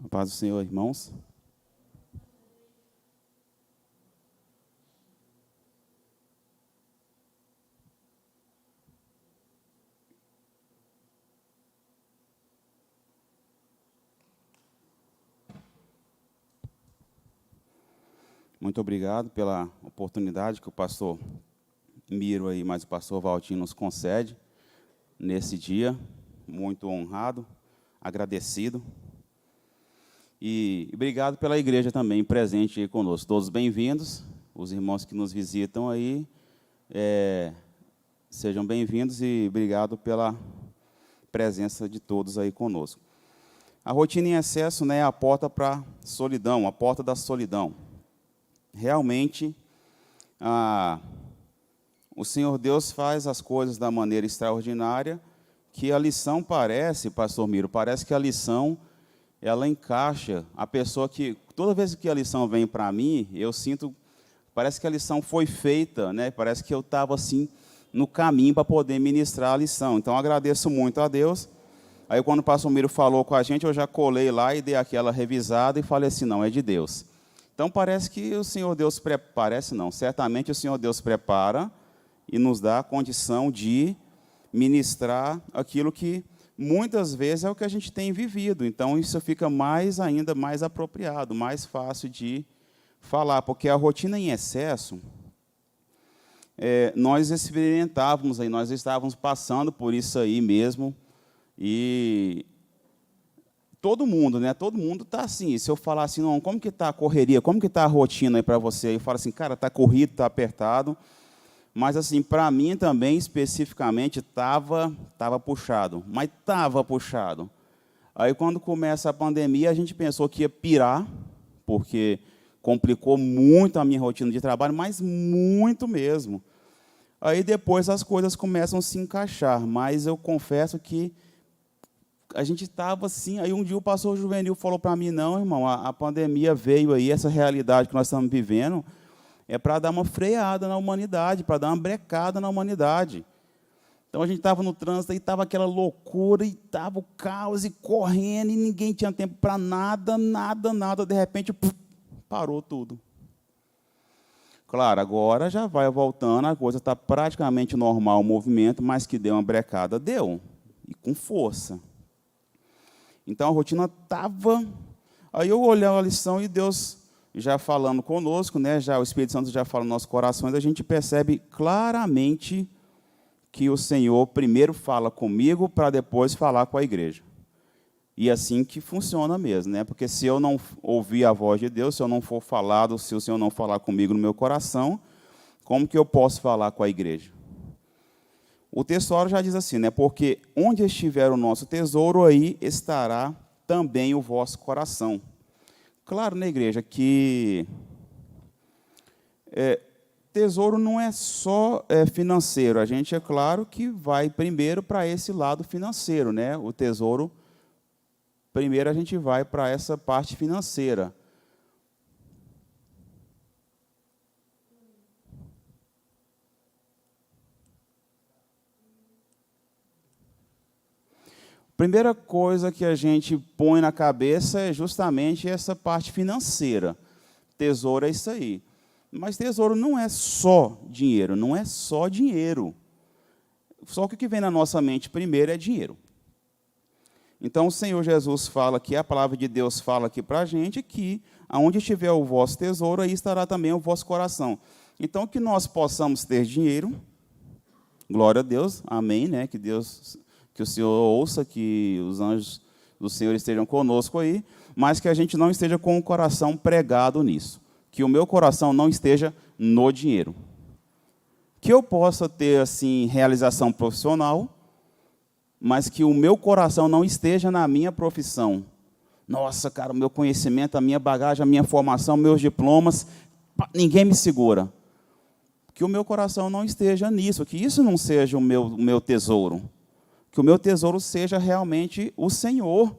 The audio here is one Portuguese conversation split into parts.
A paz do Senhor, irmãos. Muito obrigado pela oportunidade que o pastor Miro aí, mas o pastor Valtinho nos concede nesse dia. Muito honrado, agradecido. E obrigado pela igreja também presente aí conosco. Todos bem-vindos, os irmãos que nos visitam aí, sejam bem-vindos e obrigado pela presença de todos aí conosco. A rotina em excesso, né, é a porta para a solidão, a porta da solidão. Realmente, o Senhor Deus faz as coisas da maneira extraordinária, que a lição parece, pastor Miro, parece que a lição ela encaixa a pessoa que, toda vez que a lição vem para mim, eu sinto, parece que a lição foi feita, né? Parece que eu estava assim, no caminho para poder ministrar a lição. Então, agradeço muito a Deus. Aí, quando o pastor Miro falou com a gente, eu já colei lá e dei aquela revisada e falei assim, não, é de Deus. Então, parece que o Senhor Deus certamente o Senhor Deus prepara e nos dá a condição de ministrar aquilo que muitas vezes é o que a gente tem vivido. Então, isso fica ainda mais apropriado, mais fácil de falar, porque a rotina em excesso, nós experimentávamos, aí, nós estávamos passando por isso aí mesmo, e todo mundo, né? Todo mundo está assim. Se eu falar assim, não, como que está a correria, como que está a rotina aí para você? Eu falo assim, cara, está corrido, está apertado. Mas, assim, para mim também, especificamente, estava puxado. Mas estava puxado. Aí, quando começa a pandemia, a gente pensou que ia pirar, porque complicou muito a minha rotina de trabalho, mas muito mesmo. Aí, depois, as coisas começam a se encaixar. Mas eu confesso que a gente estava assim. Aí, um dia, o pastor Juvenil falou para mim, não, irmão, a pandemia veio aí, essa realidade que nós estamos vivendo, é para dar uma freada na humanidade, para dar uma brecada na humanidade. Então, a gente estava no trânsito, e estava aquela loucura, e estava o caos, e correndo, e ninguém tinha tempo para nada, nada. De repente, parou tudo. Claro, agora já vai voltando, a coisa está praticamente normal, o movimento, mas que deu uma brecada, deu, e com força. Então, a rotina estava... Aí eu olhei a lição e Deus já falando conosco, né, já o Espírito Santo já fala nos nossos corações, a gente percebe claramente que o Senhor primeiro fala comigo para depois falar com a igreja. E assim que funciona mesmo, né? Porque se eu não ouvir a voz de Deus, se eu não for falado, se o Senhor não falar comigo no meu coração, como que eu posso falar com a igreja? O texto já diz assim, né? Porque onde estiver o nosso tesouro, aí estará também o vosso coração. Claro, na igreja, que tesouro não é só financeiro. A gente, é claro, que vai primeiro para esse lado financeiro, né? O tesouro, primeiro a gente vai para essa parte financeira. Primeira coisa que a gente põe na cabeça é justamente essa parte financeira. Tesouro é isso aí. Mas tesouro não é só dinheiro, não é só dinheiro. Só que o que vem na nossa mente primeiro é dinheiro. Então, o Senhor Jesus fala aqui, a palavra de Deus fala aqui para a gente, que aonde estiver o vosso tesouro, aí estará também o vosso coração. Então, que nós possamos ter dinheiro, glória a Deus, amém, né? Que o Senhor ouça, que os anjos do Senhor estejam conosco aí, mas que a gente não esteja com o coração pregado nisso. Que o meu coração não esteja no dinheiro. Que eu possa ter, assim, realização profissional, mas que o meu coração não esteja na minha profissão. Nossa, cara, o meu conhecimento, a minha bagagem, a minha formação, meus diplomas, ninguém me segura. Que o meu coração não esteja nisso, que isso não seja o meu tesouro. Que o meu tesouro seja realmente o Senhor,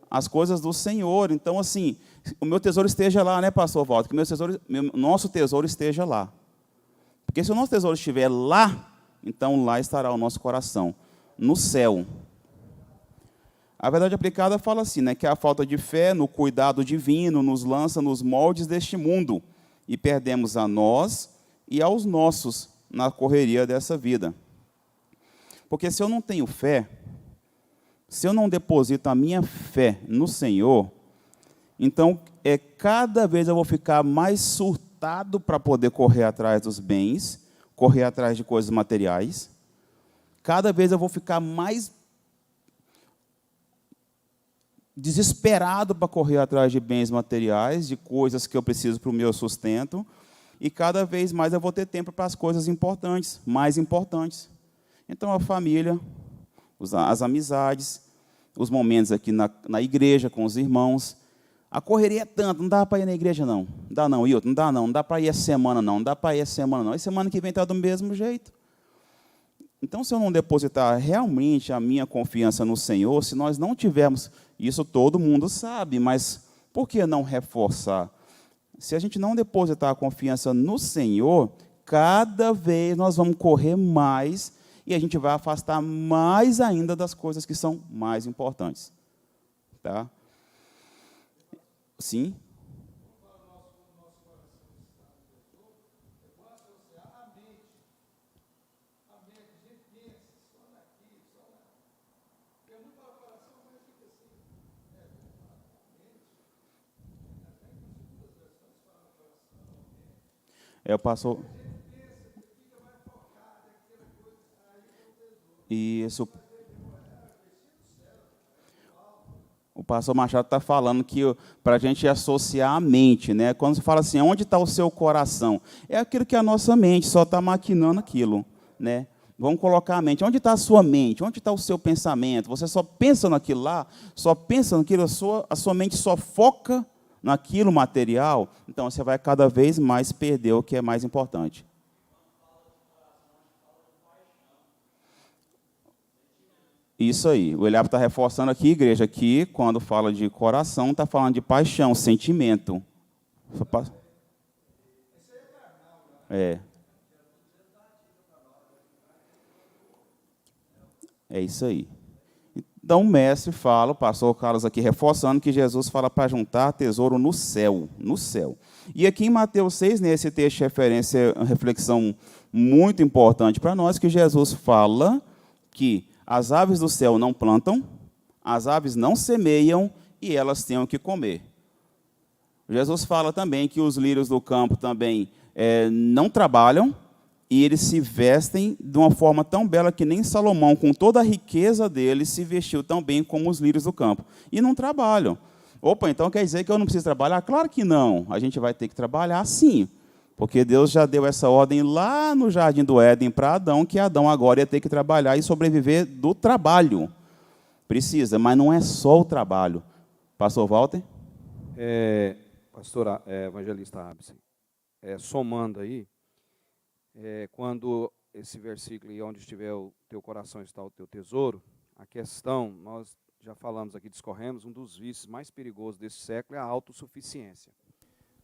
as coisas do Senhor. Então, assim, o meu tesouro esteja lá, né, pastor Walter? Que nosso tesouro esteja lá. Porque se o nosso tesouro estiver lá, então lá estará o nosso coração, no céu. A verdade aplicada fala assim, né, que a falta de fé no cuidado divino nos lança nos moldes deste mundo e perdemos a nós e aos nossos na correria dessa vida. Porque se eu não tenho fé, se eu não deposito a minha fé no Senhor, então cada vez eu vou ficar mais surtado para poder correr atrás dos bens, correr atrás de coisas materiais. Cada vez eu vou ficar mais desesperado para correr atrás de bens materiais, de coisas que eu preciso para o meu sustento, e cada vez mais eu vou ter tempo para as coisas importantes, mais importantes. Então, a família, as amizades, os momentos aqui na igreja com os irmãos. A correria é tanto, não dá para ir na igreja, não. Não dá não, Hilton, não dá para ir essa semana, não dá para ir essa semana, não. E semana que vem está do mesmo jeito. Então, se eu não depositar realmente a minha confiança no Senhor, se nós não tivermos, isso todo mundo sabe, mas por que não reforçar? Se a gente não depositar a confiança no Senhor, cada vez nós vamos correr mais e a gente vai afastar mais ainda das coisas que são mais importantes. Tá? Sim? Eu passo. Isso. O pastor Machado está falando que para a gente associar a mente, né? Quando você fala assim, onde está o seu coração? É aquilo que a nossa mente só está maquinando aquilo, né? Vamos colocar a mente. Onde está a sua mente? Onde está o seu pensamento? Você só pensa naquilo lá, só pensa naquilo, a sua mente só foca naquilo material, então você vai cada vez mais perder o que é mais importante. Isso aí. O Eliab está reforçando aqui, igreja, aqui, quando fala de coração, está falando de paixão, sentimento. É. É isso aí. Então, o mestre fala, o pastor Carlos aqui reforçando, que Jesus fala para juntar tesouro no céu, no céu. E aqui em Mateus 6, nesse texto de referência, uma reflexão muito importante para nós, que Jesus fala que as aves do céu não plantam, as aves não semeiam e elas têm o que comer. Jesus fala também que os lírios do campo também não trabalham, e eles se vestem de uma forma tão bela que nem Salomão, com toda a riqueza dele, se vestiu tão bem como os lírios do campo. E não trabalham. Opa, então quer dizer que eu não preciso trabalhar? Claro que não. A gente vai ter que trabalhar sim. Porque Deus já deu essa ordem lá no Jardim do Éden para Adão, que Adão agora ia ter que trabalhar e sobreviver do trabalho. Precisa, mas não é só o trabalho. Pastor Walter? Pastor evangelista Absen, somando aí, quando esse versículo, e onde estiver o teu coração está o teu tesouro, a questão, nós já falamos aqui, discorremos, um dos vícios mais perigosos desse século é a autossuficiência.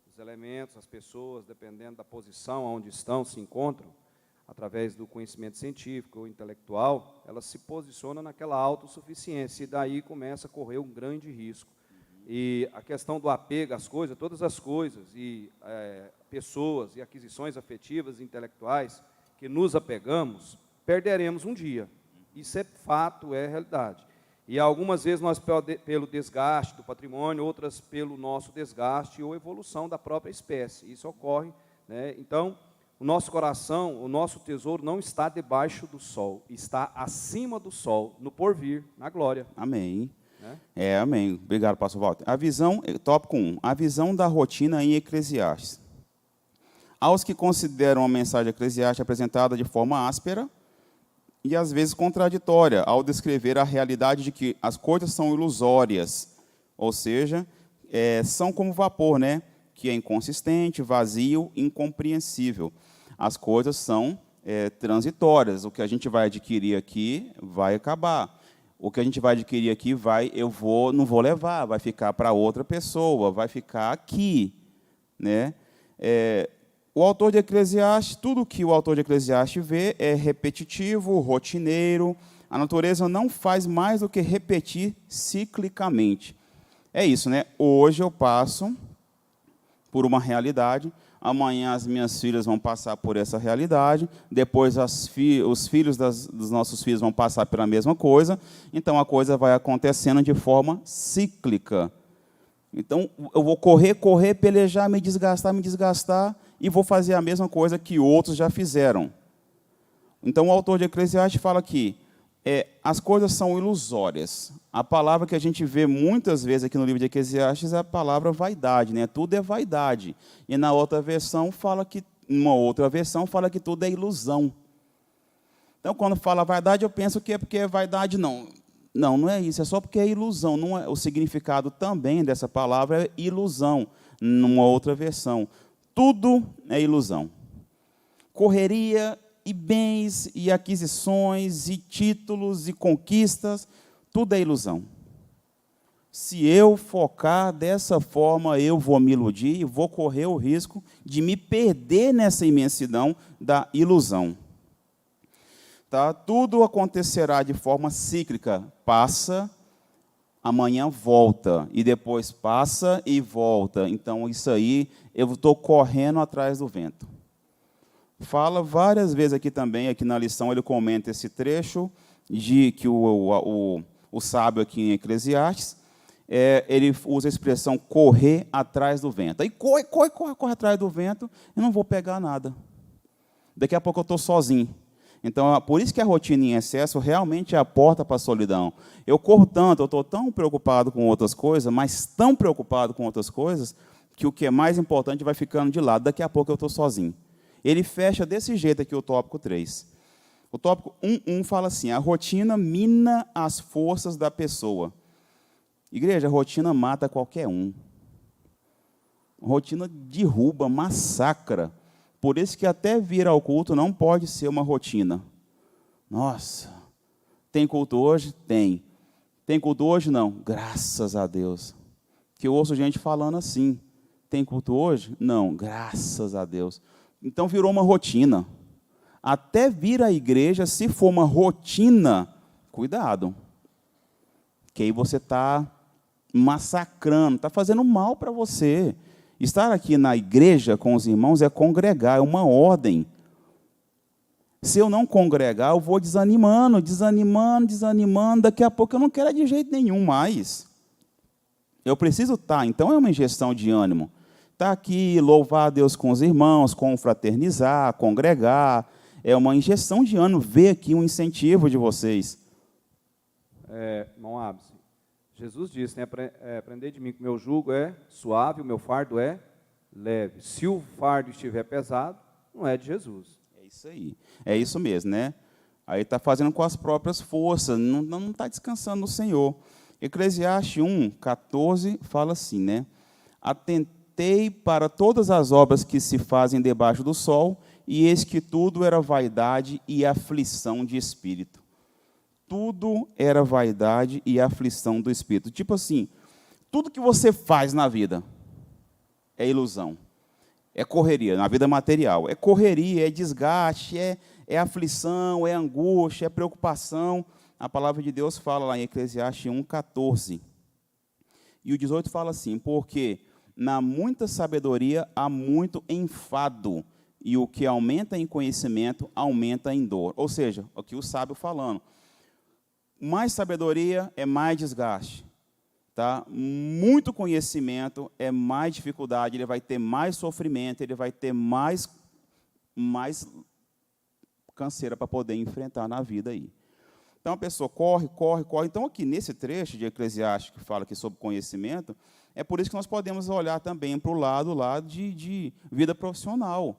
Os elementos, as pessoas, dependendo da posição onde estão, se encontram, através do conhecimento científico ou intelectual, elas se posicionam naquela autossuficiência, e daí começa a correr um grande risco. E a questão do apego às coisas, todas as coisas, e pessoas, e aquisições afetivas e intelectuais, que nos apegamos, perderemos um dia. Isso é fato, é realidade. E algumas vezes nós, pelo desgaste do patrimônio, outras pelo nosso desgaste ou evolução da própria espécie. Isso ocorre, né? Então, o nosso coração, o nosso tesouro não está debaixo do sol, está acima do sol, no porvir, na glória. Amém. Amém. Obrigado, pastor Walter. A visão, tópico 1, a visão da rotina em Eclesiastes. Aos que consideram a mensagem eclesiástica apresentada de forma áspera e às vezes contraditória, ao descrever a realidade de que as coisas são ilusórias, ou seja, são como vapor, né? Que é inconsistente, vazio, incompreensível. As coisas são transitórias. O que a gente vai adquirir aqui vai acabar. O que a gente vai adquirir aqui não vou levar, vai ficar para outra pessoa, vai ficar aqui, né? O autor de Eclesiastes, tudo que o autor de Eclesiastes vê é repetitivo, rotineiro, A natureza não faz mais do que repetir ciclicamente. É isso, né? Hoje eu passo por uma realidade, amanhã as minhas filhas vão passar por essa realidade, depois os filhos dos nossos filhos vão passar pela mesma coisa, então a coisa vai acontecendo de forma cíclica. Então, eu vou correr, pelejar, me desgastar, e vou fazer a mesma coisa que outros já fizeram. Então, o autor de Eclesiastes fala que as coisas são ilusórias. A palavra que a gente vê muitas vezes aqui no livro de Eclesiastes é a palavra vaidade, né? Tudo é vaidade. E na outra versão fala que tudo é ilusão. Então, quando fala vaidade, eu penso que é porque é vaidade, não. Não é isso, é só porque é ilusão. Não é, o significado também dessa palavra é ilusão, numa outra versão. Tudo é ilusão. Correria e bens, e aquisições, e títulos, e conquistas, tudo é ilusão. Se eu focar dessa forma, eu vou me iludir e vou correr o risco de me perder nessa imensidão da ilusão. Tá? Tudo acontecerá de forma cíclica. Passa, amanhã volta, e depois passa e volta. Então, isso aí, eu estou correndo atrás do vento. Fala várias vezes aqui também, aqui na lição, ele comenta esse trecho de que o sábio aqui em Eclesiastes, ele usa a expressão correr atrás do vento. Aí corre atrás do vento, e não vou pegar nada. Daqui a pouco eu estou sozinho. Então, por isso que a rotina em excesso realmente é a porta para a solidão. Eu corro tanto, eu estou tão preocupado com outras coisas, mas tão preocupado com outras coisas, que o que é mais importante vai ficando de lado. Daqui a pouco eu estou sozinho. Ele fecha desse jeito aqui o tópico 3. O tópico 1 fala assim: a rotina mina as forças da pessoa. Igreja, a rotina mata qualquer um. A rotina derruba, massacra. Por isso que até vir ao culto não pode ser uma rotina. Nossa, tem culto hoje? Tem. Tem culto hoje? Não. Graças a Deus. Que eu ouço gente falando assim. Tem culto hoje? Não. Graças a Deus. Então virou uma rotina. Até vir à igreja, se for uma rotina, cuidado. Que aí você está massacrando, está fazendo mal para você. Estar aqui na igreja com os irmãos é congregar, é uma ordem. Se eu não congregar, eu vou desanimando, daqui a pouco eu não quero de jeito nenhum mais. Eu preciso estar, então é uma injeção de ânimo. Estar aqui, louvar a Deus com os irmãos, confraternizar, congregar, é uma injeção de ânimo, ver aqui um incentivo de vocês. Irmão Abs, Jesus disse, né, aprender de mim que o meu jugo é suave, o meu fardo é leve. Se o fardo estiver pesado, não é de Jesus. É isso aí, é isso mesmo, né? Aí está fazendo com as próprias forças, não está descansando no Senhor. Eclesiastes 1:14 fala assim, né? Atentei para todas as obras que se fazem debaixo do sol, e eis que tudo era vaidade e aflição de espírito. Tudo era vaidade e aflição do espírito. Tipo assim, tudo que você faz na vida é ilusão, é correria, na vida material. É correria, é desgaste, é aflição, é angústia, é preocupação. A palavra de Deus fala lá em Eclesiastes 1:14. E o 18 fala assim: porque na muita sabedoria há muito enfado, e o que aumenta em conhecimento aumenta em dor. Ou seja, aqui o sábio falando. Mais sabedoria é mais desgaste. Tá? Muito conhecimento é mais dificuldade, ele vai ter mais sofrimento, ele vai ter mais canseira para poder enfrentar na vida aí. Então a pessoa corre. Então aqui nesse trecho de Eclesiastes que fala aqui sobre conhecimento, é por isso que nós podemos olhar também para o lado de vida profissional.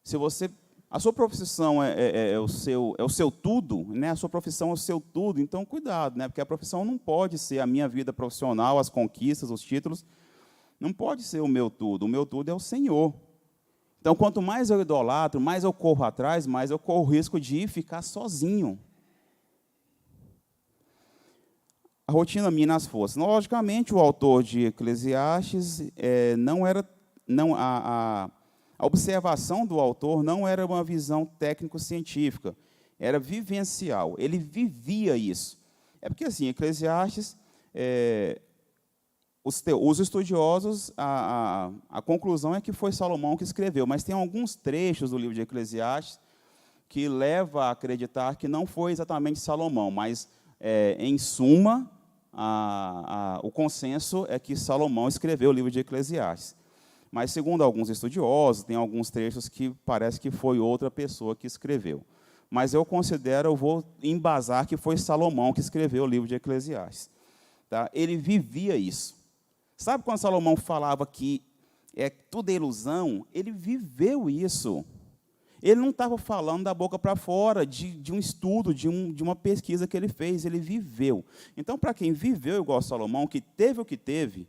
Se você a sua profissão é o seu tudo, né? A sua profissão é o seu tudo, então cuidado, né? Porque a profissão não pode ser a minha vida profissional, as conquistas, os títulos, não pode ser o meu tudo é o Senhor. Então, quanto mais eu idolatro, mais eu corro atrás, mais eu corro o risco de ficar sozinho. A rotina mina as forças. Logicamente, o autor de Eclesiastes a observação do autor não era uma visão técnico-científica. era vivencial, ele vivia isso. É porque, assim, Eclesiastes, os estudiosos, a conclusão é que foi Salomão que escreveu, mas tem alguns trechos do livro de Eclesiastes que leva a acreditar que não foi exatamente Salomão, mas, em suma, o consenso é que Salomão escreveu o livro de Eclesiastes. Mas, segundo alguns estudiosos, tem alguns trechos que parece que foi outra pessoa que escreveu. Mas eu vou embasar que foi Salomão que escreveu o livro de Eclesiastes. Tá? Ele vivia isso. Sabe quando Salomão falava que tudo é ilusão? Ele viveu isso. Ele não estava falando da boca para fora, de um estudo, de uma pesquisa que ele fez, ele viveu. Então, para quem viveu igual a Salomão, que teve o que teve,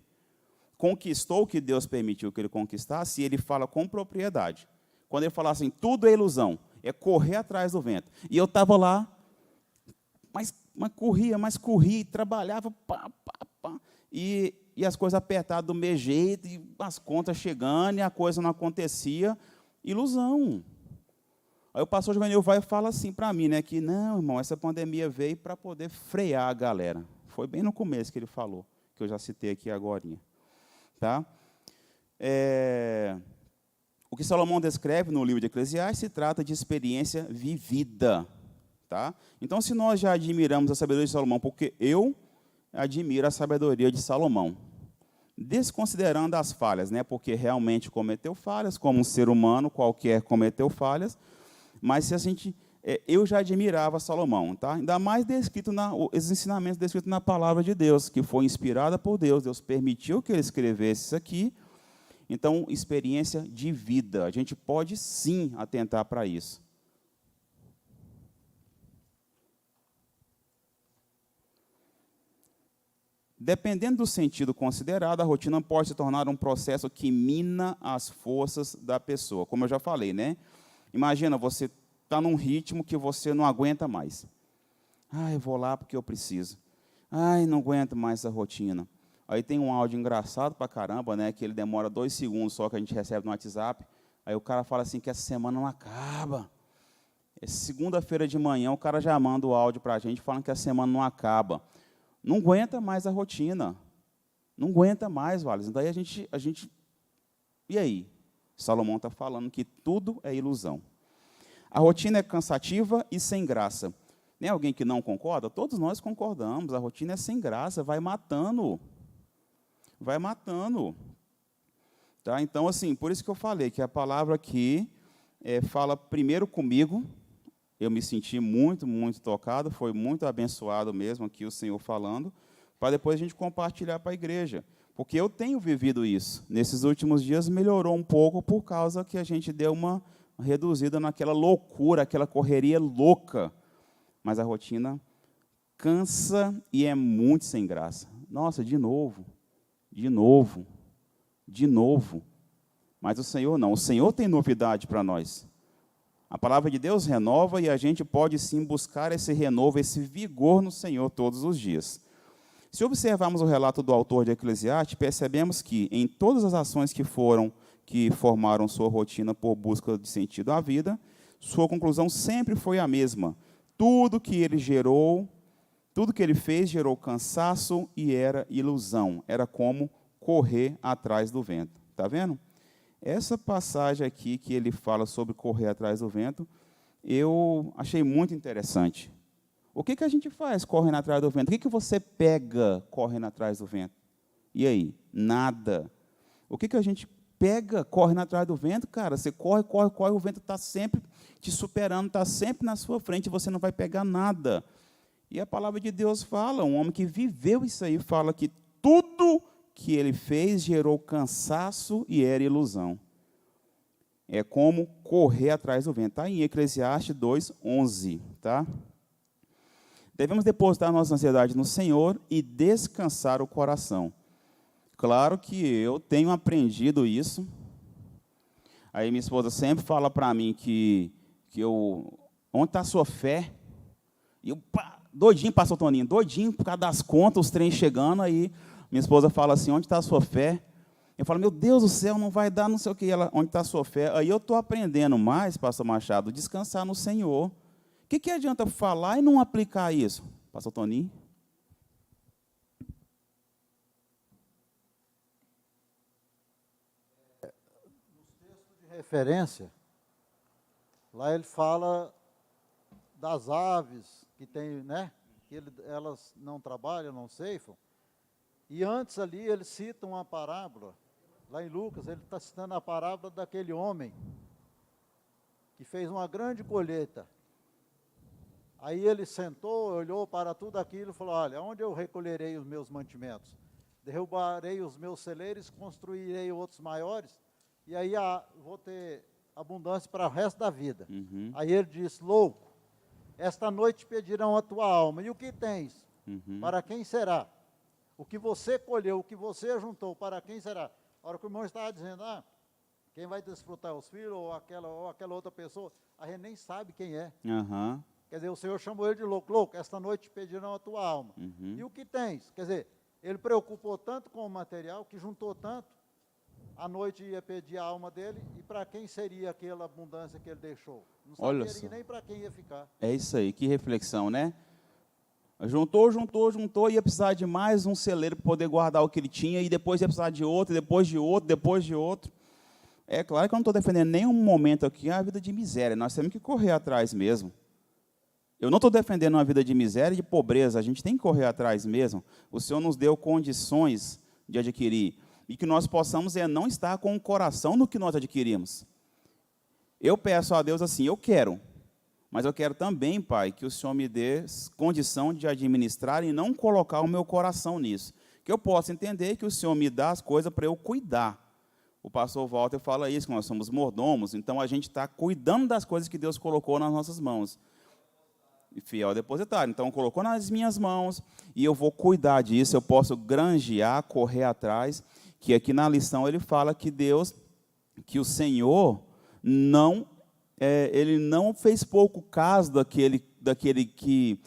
conquistou o que Deus permitiu que ele conquistasse, ele fala com propriedade. Quando ele fala assim, tudo é ilusão, é correr atrás do vento. E eu estava lá, mas corria, e trabalhava, e as coisas apertadas do meu jeito, e as contas chegando, e a coisa não acontecia, ilusão. Aí o pastor Juvenil vai e fala assim para mim, né, que não, irmão, essa pandemia veio para poder frear a galera. Foi bem no começo que ele falou, que eu já citei aqui agorinha. Tá? O que Salomão descreve no livro de Eclesiastes se trata de experiência vivida. Tá? Então, se nós já admiramos a sabedoria de Salomão, porque eu admiro a sabedoria de Salomão, desconsiderando as falhas, né, porque realmente cometeu falhas, como um ser humano qualquer cometeu falhas, mas se a gente, eu já admirava Salomão, tá? Ainda mais os ensinamentos descritos na palavra de Deus, que foi inspirada por Deus, Deus permitiu que ele escrevesse isso aqui. Então, experiência de vida, a gente pode sim atentar para isso. Dependendo do sentido considerado, a rotina pode se tornar um processo que mina as forças da pessoa. Como eu já falei, né? Imagina, você está num ritmo que você não aguenta mais. Eu vou lá porque eu preciso. Não aguento mais essa rotina. Aí tem um áudio engraçado para caramba, né? Que ele demora 2 segundos só, que a gente recebe no WhatsApp. Aí o cara fala assim que essa semana não acaba. Segunda-feira de manhã, o cara já manda o áudio para a gente falando que a semana não acaba. Não aguenta mais a rotina. Não aguenta mais, Wallace. Daí a gente... E aí? Salomão está falando que tudo é ilusão. A rotina é cansativa e sem graça. Tem alguém que não concorda? Todos nós concordamos. A rotina é sem graça, vai matando. Vai matando. Tá? Então, assim, por isso que eu falei que a palavra aqui fala primeiro comigo. Eu me senti muito, muito tocado, foi muito abençoado mesmo aqui o Senhor falando, para depois a gente compartilhar para a igreja. Porque eu tenho vivido isso. Nesses últimos dias melhorou um pouco por causa que a gente deu uma reduzida naquela loucura, aquela correria louca. Mas a rotina cansa e é muito sem graça. Nossa, de novo. Mas o Senhor não. O Senhor tem novidade para nós. A palavra de Deus renova e a gente pode sim buscar esse renovo, esse vigor no Senhor todos os dias. Se observarmos o relato do autor de Eclesiastes, percebemos que em todas as ações que formaram sua rotina por busca de sentido à vida, sua conclusão sempre foi a mesma. Tudo que ele fez gerou cansaço e era ilusão. Era como correr atrás do vento. Está vendo? Essa passagem aqui que ele fala sobre correr atrás do vento, eu achei muito interessante. O que a gente faz correndo atrás do vento? O que você pega correndo atrás do vento? E aí? Nada. O que a gente pega correndo atrás do vento? Cara, você corre, o vento está sempre te superando, está sempre na sua frente, você não vai pegar nada. E a palavra de Deus fala, um homem que viveu isso aí, fala que tudo que ele fez gerou cansaço e era ilusão. É como correr atrás do vento. Está em Eclesiastes 2:11. Tá? Devemos depositar nossa ansiedade no Senhor e descansar o coração. Claro que eu tenho aprendido isso. Aí minha esposa sempre fala para mim que onde está a sua fé? E eu, doidinho, pastor Toninho, doidinho por causa das contas, os trens chegando, aí minha esposa fala assim, onde está a sua fé? Eu falo, meu Deus do céu, não vai dar, não sei o que. Ela, onde está a sua fé? Aí eu estou aprendendo mais, pastor Machado, descansar no Senhor. que adianta falar e não aplicar isso? Pastor Toninho? Referência, lá ele fala das aves que tem, né? Que elas não trabalham, não ceifam. E antes ali ele cita uma parábola, lá em Lucas, ele está citando a parábola daquele homem que fez uma grande colheita. Aí ele sentou, olhou para tudo aquilo e falou: olha, onde eu recolherei os meus mantimentos? Derrubarei os meus celeiros, construirei outros maiores, e aí vou ter abundância para o resto da vida. Uhum. Aí ele disse: louco, esta noite pedirão a tua alma, e o que tens? Uhum. Para quem será? O que você colheu, o que você juntou, para quem será? A hora que o irmão estava dizendo, quem vai desfrutar os filhos, ou aquela outra pessoa, a gente nem sabe quem é. Uhum. Quer dizer, o Senhor chamou ele de louco. Louco, esta noite pedirão a tua alma. Uhum. E o que tens? Quer dizer, ele preocupou tanto com o material, que juntou tanto, à noite ia pedir a alma dele, e para quem seria aquela abundância que ele deixou? Não saberia nem para quem ia ficar. É isso aí, que reflexão, né? Juntou, ia precisar de mais um celeiro para poder guardar o que ele tinha, e depois ia precisar de outro, depois de outro, depois de outro. É claro que eu não estou defendendo nenhum momento aqui a vida de miséria, nós temos que correr atrás mesmo. Eu não estou defendendo uma vida de miséria e de pobreza, a gente tem que correr atrás mesmo. O Senhor nos deu condições de adquirir, e que nós possamos não estar com o coração no que nós adquirimos. Eu peço a Deus assim, eu quero, mas eu quero também, Pai, que o Senhor me dê condição de administrar e não colocar o meu coração nisso. Que eu possa entender que o Senhor me dá as coisas para eu cuidar. O pastor Walter fala isso, que nós somos mordomos, então a gente está cuidando das coisas que Deus colocou nas nossas mãos. E fiel depositário. Então, colocou nas minhas mãos, e eu vou cuidar disso, eu posso granjear, correr atrás, que aqui na lição ele fala que Deus, que o Senhor, ele não fez pouco caso daquele que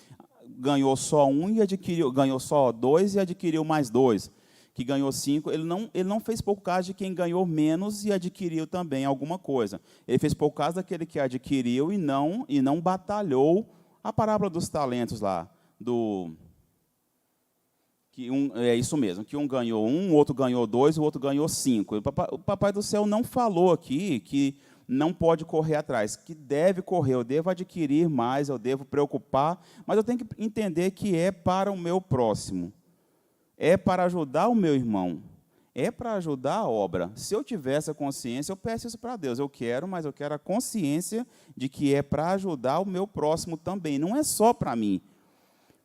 ganhou só um e ganhou só 2 e adquiriu mais 2, que ganhou 5, ele não fez pouco caso de quem ganhou menos e adquiriu também alguma coisa. Ele fez pouco caso daquele que adquiriu e não batalhou. A parábola dos talentos lá, é isso mesmo, que um ganhou 1, o outro ganhou 2, o outro ganhou 5. O Papai do Céu não falou aqui que não pode correr atrás, que deve correr, eu devo adquirir mais, eu devo preocupar, mas eu tenho que entender que é para o meu próximo, é para ajudar o meu irmão, é para ajudar a obra. Se eu tiver essa consciência, eu peço isso para Deus. Eu quero, mas eu quero a consciência de que é para ajudar o meu próximo também. Não é só para mim.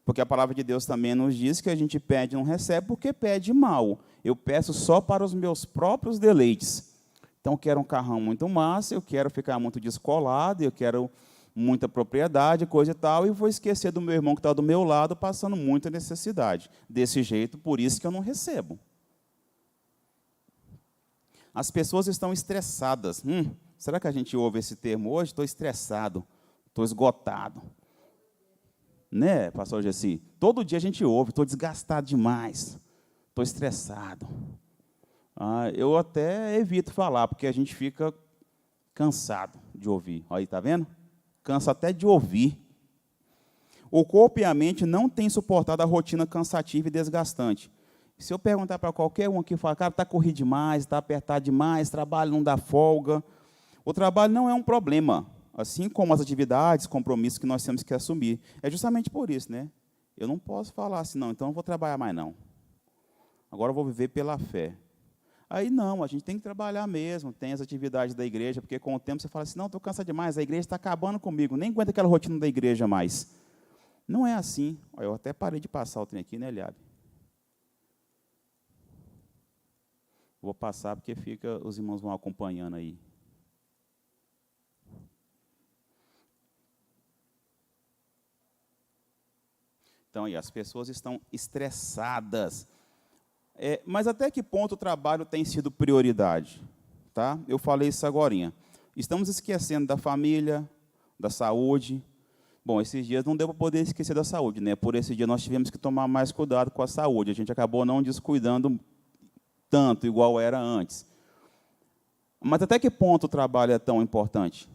Porque a palavra de Deus também nos diz que a gente pede e não recebe porque pede mal. Eu peço só para os meus próprios deleites. Então, eu quero um carrão muito massa, eu quero ficar muito descolado, eu quero muita propriedade, coisa e tal, e vou esquecer do meu irmão que está do meu lado passando muita necessidade. Desse jeito, por isso que eu não recebo. As pessoas estão estressadas. Será que a gente ouve esse termo hoje? Estou estressado, estou esgotado. Né, pastor Gessi? Todo dia a gente ouve, estou desgastado demais, estou estressado. Eu até evito falar, porque a gente fica cansado de ouvir. Aí, está vendo? Cansa até de ouvir. O corpo e a mente não têm suportado a rotina cansativa e desgastante. Se eu perguntar para qualquer um aqui, falar, cara, está corrido demais, está apertado demais, trabalho não dá folga. O trabalho não é um problema, assim como as atividades, compromissos que nós temos que assumir. É justamente por isso, né? Eu não posso falar assim, não, então não vou trabalhar mais, não. Agora eu vou viver pela fé. Aí não, a gente tem que trabalhar mesmo, tem as atividades da igreja, porque com o tempo você fala assim, não, estou cansado demais, a igreja está acabando comigo, nem aguento aquela rotina da igreja mais. Não é assim. Eu até parei de passar o trem aqui, né, Eliabe? Vou passar porque os irmãos vão acompanhando aí. Então, aí, as pessoas estão estressadas. Mas até que ponto o trabalho tem sido prioridade? Tá? Eu falei isso agorinha. Estamos esquecendo da família, da saúde. Bom, esses dias não deu para poder esquecer da saúde, né? Por esse dia nós tivemos que tomar mais cuidado com a saúde. A gente acabou não descuidando tanto, igual era antes. Mas até que ponto o trabalho é tão importante?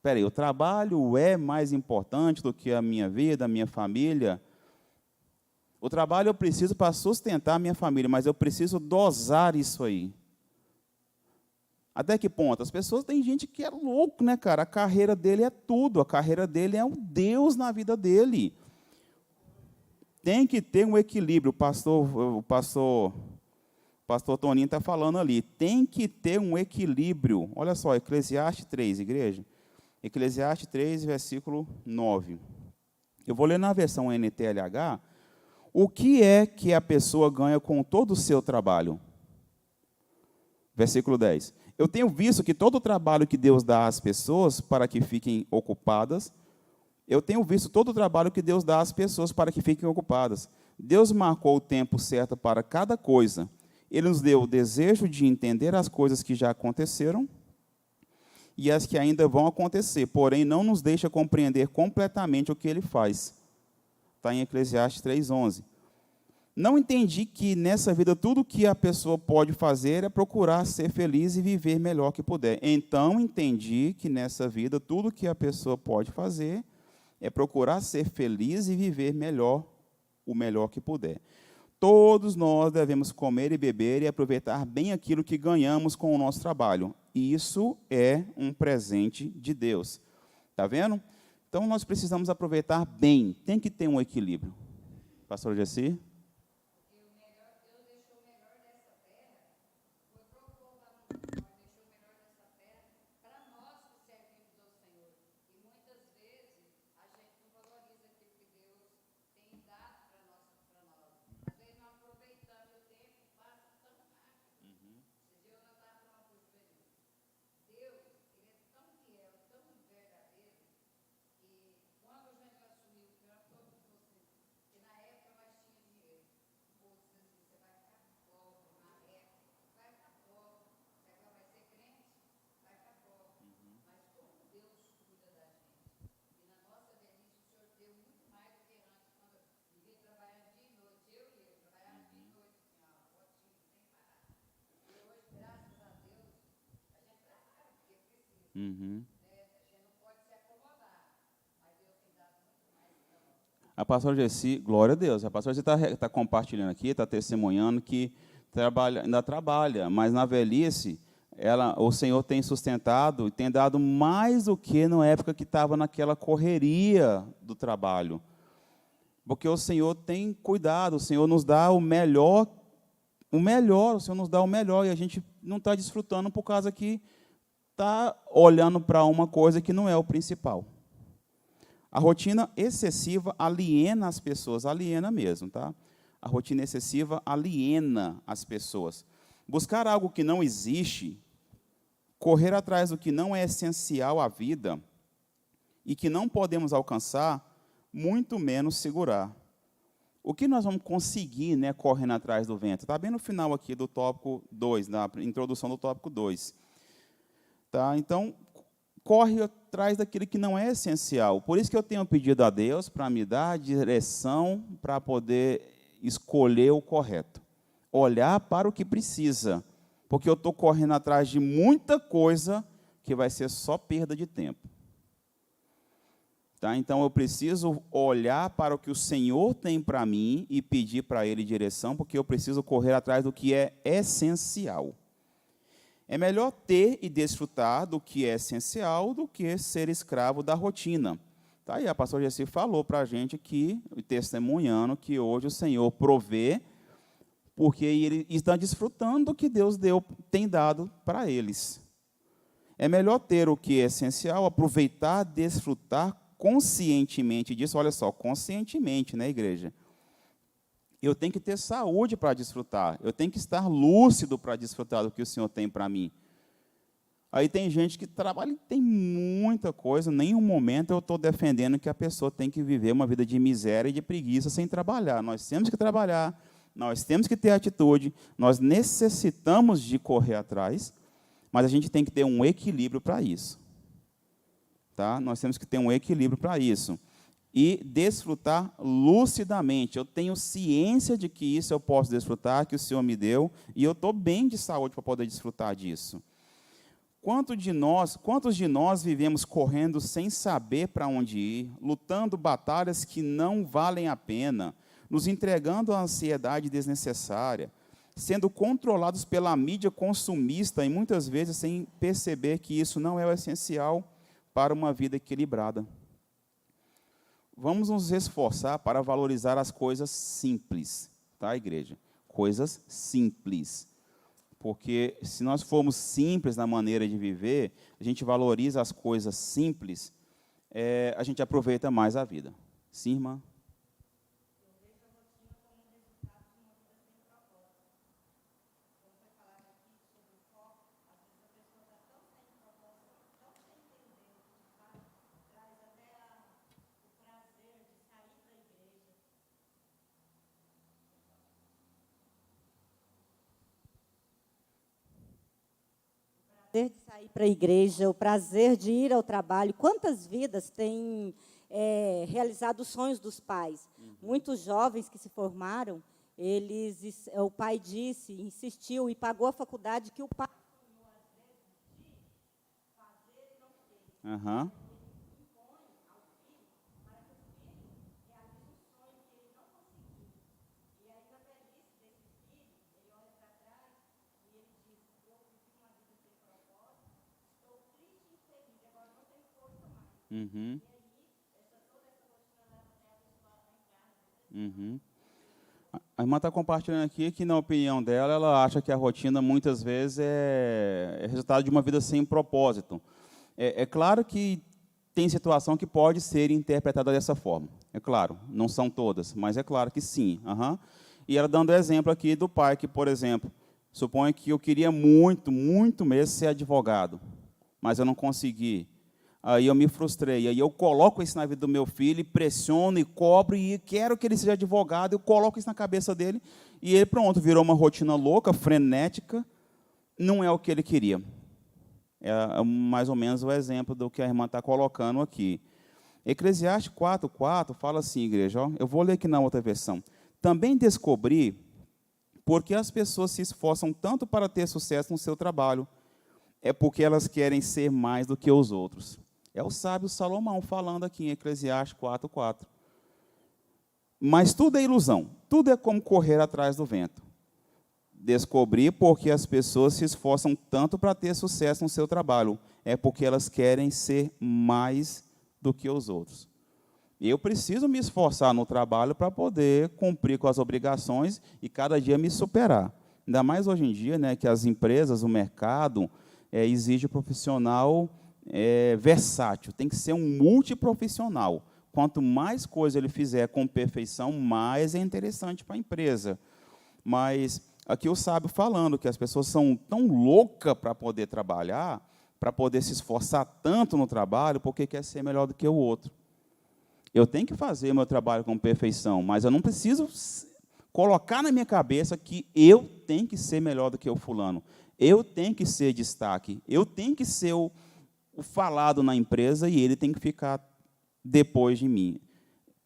Peraí, o trabalho é mais importante do que a minha vida, a minha família? O trabalho eu preciso para sustentar a minha família, mas eu preciso dosar isso aí. Até que ponto? As pessoas, tem gente que é louco, né, cara? A carreira dele é tudo, a carreira dele é um Deus na vida dele. Tem que ter um equilíbrio, o pastor Toninho está falando ali. Tem que ter um equilíbrio. Olha só, Eclesiastes 3, igreja. Eclesiastes 3, versículo 9. Eu vou ler na versão NTLH. O que é que a pessoa ganha com todo o seu trabalho? Versículo 10. Eu tenho visto que todo o trabalho que Deus dá às pessoas para que fiquem ocupadas, para que fiquem ocupadas. Deus marcou o tempo certo para cada coisa. Ele nos deu o desejo de entender as coisas que já aconteceram e as que ainda vão acontecer, porém não nos deixa compreender completamente o que ele faz. Está em Eclesiastes 3:11. Não entendi que nessa vida tudo que a pessoa pode fazer é procurar ser feliz e viver melhor que puder. Então entendi que nessa vida tudo que a pessoa pode fazer é procurar ser feliz e viver o melhor que puder. Todos nós devemos comer e beber e aproveitar bem aquilo que ganhamos com o nosso trabalho. Isso é um presente de Deus. Está vendo? Então, nós precisamos aproveitar bem. Tem que ter um equilíbrio. Pastor Jessi? Uhum. A pastora Jessi, glória a Deus, a pastora Jessi está compartilhando aqui, está testemunhando que ainda trabalha, mas na velhice, o Senhor tem sustentado e tem dado mais do que na época que estava naquela correria do trabalho. Porque o Senhor tem cuidado, o Senhor nos dá o melhor, o Senhor nos dá o melhor, e a gente não está desfrutando por causa que está olhando para uma coisa que não é o principal. A rotina excessiva aliena as pessoas, aliena mesmo, tá? A rotina excessiva aliena as pessoas. Buscar algo que não existe, correr atrás do que não é essencial à vida e que não podemos alcançar, muito menos segurar. O que nós vamos conseguir, né, correndo atrás do vento? Está bem no final aqui do tópico 2, na introdução do tópico 2. Tá? Então, corre atrás daquilo que não é essencial. Por isso que eu tenho pedido a Deus para me dar a direção para poder escolher o correto. Olhar para o que precisa. Porque eu estou correndo atrás de muita coisa que vai ser só perda de tempo. Tá? Então, eu preciso olhar para o que o Senhor tem para mim e pedir para Ele direção, porque eu preciso correr atrás do que é essencial. É melhor ter e desfrutar do que é essencial do que ser escravo da rotina. Tá aí, a pastora Jessi falou para a gente aqui, testemunhando, que hoje o Senhor provê, porque ele está desfrutando do que Deus tem dado para eles. É melhor ter o que é essencial, aproveitar, desfrutar conscientemente disso. Olha só, conscientemente, né, igreja? Eu tenho que ter saúde para desfrutar. Eu tenho que estar lúcido para desfrutar do que o Senhor tem para mim. Aí tem gente que trabalha e tem muita coisa. Em nenhum momento eu estou defendendo que a pessoa tem que viver uma vida de miséria e de preguiça sem trabalhar. Nós temos que trabalhar, nós temos que ter atitude, nós necessitamos de correr atrás, mas a gente tem que ter um equilíbrio para isso. Tá? Nós temos que ter um equilíbrio para isso. E desfrutar lucidamente. Eu tenho ciência de que isso eu posso desfrutar, que o Senhor me deu, e eu estou bem de saúde para poder desfrutar disso. Quantos de nós vivemos correndo sem saber para onde ir, lutando batalhas que não valem a pena, nos entregando à ansiedade desnecessária, sendo controlados pela mídia consumista e muitas vezes sem perceber que isso não é o essencial para uma vida equilibrada. Vamos nos esforçar para valorizar as coisas simples, tá, igreja? Coisas simples. Porque se nós formos simples na maneira de viver, a gente valoriza as coisas simples, a gente aproveita mais a vida. Sim, irmã? Prazer de sair para a igreja, o prazer de ir ao trabalho. Quantas vidas têm realizado os sonhos dos pais? Muitos jovens que se formaram, o pai disse, insistiu e pagou a faculdade que o pai sonhou, às vezes, de fazer e não fez. Aham. Ele impõe ao filho para que o filho realize um sonho que ele não conseguiu. E aí, na velhice desse filho, ele olha para trás e ele diz: eu vivi uma vida sem propósito, estou triste e infeliz, agora não tenho força mais. Uhum. E aí, toda essa rotina leva até a pessoa a entrar na depressão. Uhum. A irmã está compartilhando aqui que, na opinião dela, ela acha que a rotina, muitas vezes, é resultado de uma vida sem propósito. É claro que tem situação que pode ser interpretada dessa forma. É claro, não são todas, mas é claro que sim. Uhum. E ela dando exemplo aqui do pai que, por exemplo, suponho que eu queria muito, muito mesmo ser advogado, mas eu não consegui. Aí eu me frustrei, aí eu coloco isso na vida do meu filho, e pressiono e cobro, e quero que ele seja advogado, eu coloco isso na cabeça dele, e ele, pronto, virou uma rotina louca, frenética, não é o que ele queria. É mais ou menos o exemplo do que a irmã está colocando aqui. Eclesiastes 4:4 fala assim, igreja, ó, eu vou ler aqui na outra versão. Também descobri porque as pessoas se esforçam tanto para ter sucesso no seu trabalho, é porque elas querem ser mais do que os outros. É o sábio Salomão falando aqui em Eclesiastes 4:4. Mas tudo é ilusão, tudo é como correr atrás do vento. Descobri porque as pessoas se esforçam tanto para ter sucesso no seu trabalho, é porque elas querem ser mais do que os outros. Eu preciso me esforçar no trabalho para poder cumprir com as obrigações e cada dia me superar. Ainda mais hoje em dia, né, que as empresas, o mercado, exige profissional versátil, tem que ser um multiprofissional. Quanto mais coisa ele fizer com perfeição, mais é interessante para a empresa. Mas aqui o sábio falando que as pessoas são tão loucas para poder trabalhar, para poder se esforçar tanto no trabalho, porque quer ser melhor do que o outro. Eu tenho que fazer meu trabalho com perfeição, mas eu não preciso colocar na minha cabeça que eu tenho que ser melhor do que o fulano. Eu tenho que ser destaque, eu tenho que ser o falado na empresa e ele tem que ficar depois de mim.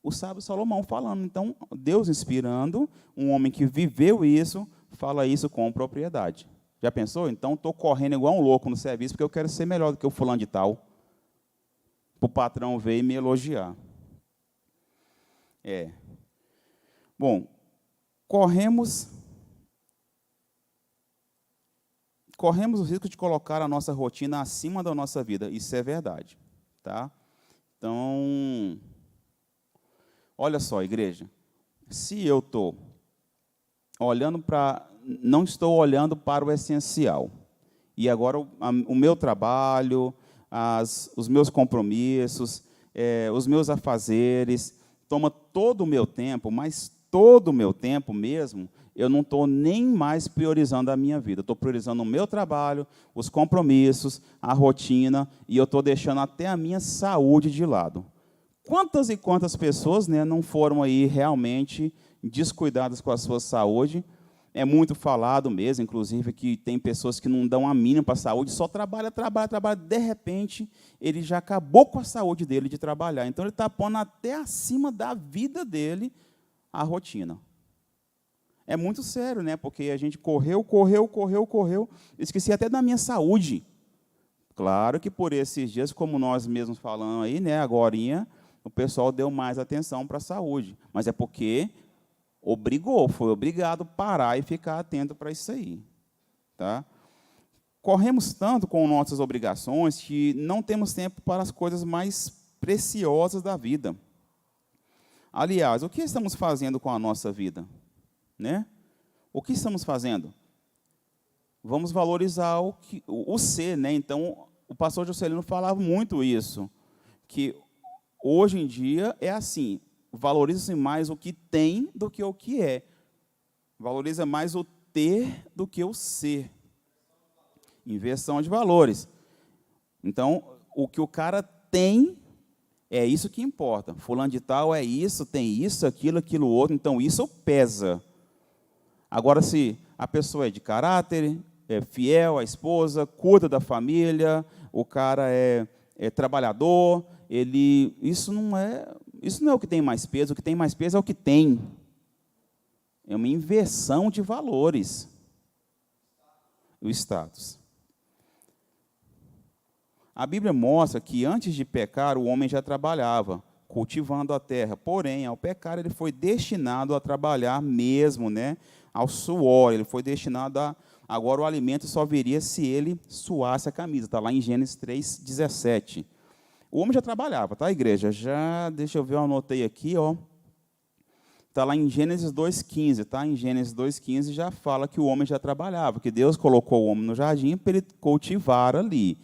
O sábio Salomão falando, então, Deus inspirando, um homem que viveu isso, fala isso com propriedade. Já pensou? Então, estou correndo igual um louco no serviço, porque eu quero ser melhor do que o fulano de tal, para o patrão ver e me elogiar. Bom, corremos o risco de colocar a nossa rotina acima da nossa vida. Isso é verdade. Tá? Então, olha só, igreja. Se eu estou olhando para... Não estou olhando para o essencial. E agora o meu trabalho, os meus compromissos, os meus afazeres, toma todo o meu tempo, mas todo o meu tempo mesmo, eu não estou nem mais priorizando a minha vida. Estou priorizando o meu trabalho, os compromissos, a rotina, e eu estou deixando até a minha saúde de lado. Quantas e quantas pessoas, né, não foram aí realmente descuidadas com a sua saúde? É muito falado mesmo, inclusive, que tem pessoas que não dão a mínima para a saúde, só trabalha, de repente, ele já acabou com a saúde dele de trabalhar. Então, ele está pondo até acima da vida dele a rotina. É muito sério, né? Porque a gente correu, esqueci até da minha saúde. Claro que por esses dias, como nós mesmos falamos aí, né, agorinha, o pessoal deu mais atenção para a saúde. Mas é porque foi obrigado a parar e ficar atento para isso aí. Tá? Corremos tanto com nossas obrigações que não temos tempo para as coisas mais preciosas da vida. Aliás, o que estamos fazendo com a nossa vida? Né? O que estamos fazendo? Vamos valorizar o ser, né? Então, o pastor Juscelino falava muito isso, que hoje em dia é assim, valoriza-se mais o que tem do que o que é. Valoriza mais o ter do que o ser. Inversão de valores. Então, o que o cara tem, é isso que importa. Fulano de tal é isso, tem isso, aquilo outro, então isso pesa. Agora, se a pessoa é de caráter, é fiel à esposa, cuida da família, o cara é trabalhador, isso não é o que tem mais peso. O que tem mais peso é o que tem. É uma inversão de valores. O status. A Bíblia mostra que antes de pecar, o homem já trabalhava, cultivando a terra. Porém, ao pecar, ele foi destinado a trabalhar mesmo, né, ao suor. Ele foi destinado a... Agora, o alimento só viria se ele suasse a camisa. Está lá em Gênesis 3:17. O homem já trabalhava, tá, igreja? Deixa eu ver, eu anotei aqui, ó. Está lá em Gênesis 2:15, tá? Em Gênesis 2:15 já fala que o homem já trabalhava, que Deus colocou o homem no jardim para ele cultivar ali.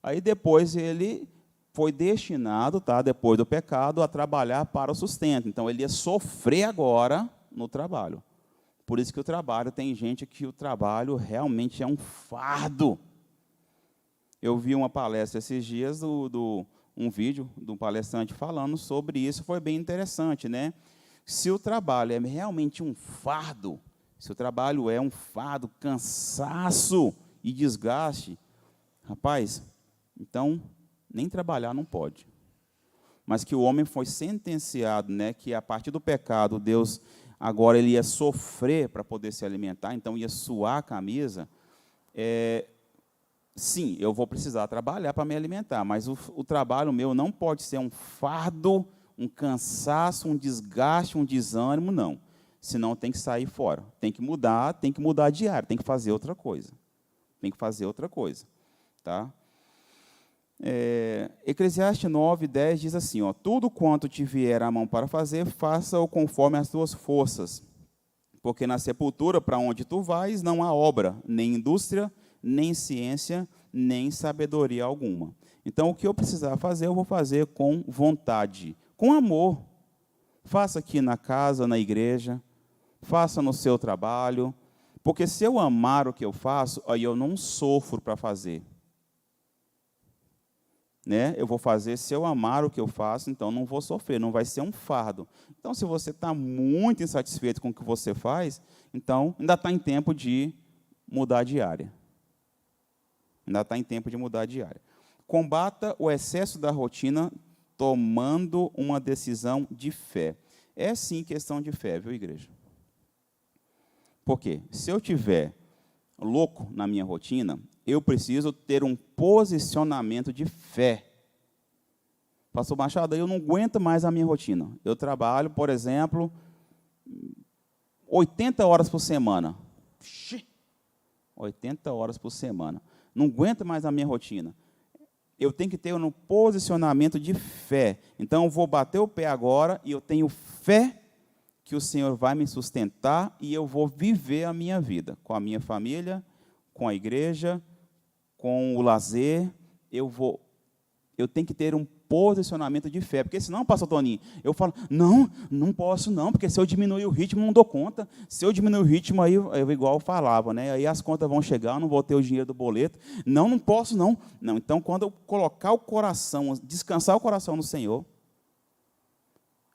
Aí depois ele foi destinado, tá, depois do pecado, a trabalhar para o sustento. Então ele ia sofrer agora no trabalho. Por isso que o trabalho, tem gente que o trabalho realmente é um fardo. Eu vi uma palestra esses dias, um vídeo de um palestrante falando sobre isso, foi bem interessante, né? Se o trabalho é realmente um fardo, se o trabalho é um fardo, cansaço e desgaste, rapaz, então nem trabalhar não pode. Mas que o homem foi sentenciado, né, que a partir do pecado, Deus, agora ele ia sofrer para poder se alimentar, então ia suar a camisa, sim, eu vou precisar trabalhar para me alimentar, mas o trabalho meu não pode ser um fardo, um cansaço, um desgaste, um desânimo, não. Senão tem que sair fora. Tem que mudar diário, tem que fazer outra coisa. Tem que fazer outra coisa. Tá? Eclesiastes 9:10 diz assim, ó, tudo quanto te vier à mão para fazer, faça-o conforme as tuas forças. Porque na sepultura, para onde tu vais, não há obra, nem indústria, nem ciência, nem sabedoria alguma. Então, o que eu precisar fazer, eu vou fazer com vontade, com amor. Faça aqui na casa, na igreja, faça no seu trabalho, porque se eu amar o que eu faço, aí eu não sofro para fazer. Né? Eu vou fazer se eu amar o que eu faço, então não vou sofrer, não vai ser um fardo. Então, se você está muito insatisfeito com o que você faz, então ainda está em tempo de mudar de área. Ainda está em tempo de mudar de área. Combata o excesso da rotina tomando uma decisão de fé. É sim questão de fé, viu, igreja? Por quê? Se eu tiver louco na minha rotina, eu preciso ter um posicionamento de fé. Pastor Machado, eu não aguento mais a minha rotina. Eu trabalho, por exemplo, 80 horas por semana. 80 horas por semana. Não aguento mais a minha rotina. Eu tenho que ter um posicionamento de fé. Então, eu vou bater o pé agora e eu tenho fé que o Senhor vai me sustentar e eu vou viver a minha vida com a minha família, com a igreja, com o lazer. Eu tenho que ter um posicionamento de fé, porque senão, pastor Toninho, eu falo, não posso não, porque se eu diminuir o ritmo, não dou conta. Se eu diminuir o ritmo, aí eu igual eu falava, né? Aí as contas vão chegar, eu não vou ter o dinheiro do boleto. Não posso não. Não, então, quando eu colocar o coração, descansar o coração no Senhor,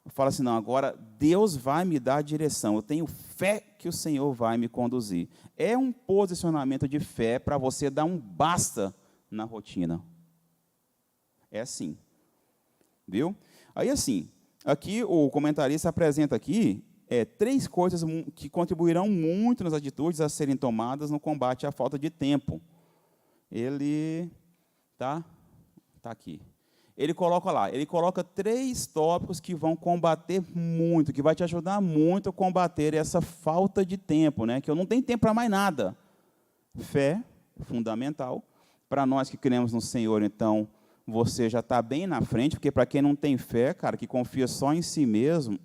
eu falo assim, não, agora Deus vai me dar a direção, eu tenho fé que o Senhor vai me conduzir. É um posicionamento de fé para você dar um basta na rotina. É assim. Viu? Aí, assim, aqui o comentarista apresenta aqui 3 coisas que contribuirão muito nas atitudes a serem tomadas no combate à falta de tempo. Ele tá? Tá aqui. Ele coloca lá, ele coloca 3 tópicos que vão combater muito, que vai te ajudar muito a combater essa falta de tempo, né? Que eu não tenho tempo para mais nada. Fé, fundamental. Para nós que cremos no Senhor, então, você já está bem na frente, porque para quem não tem fé, cara, que confia só em si mesmo,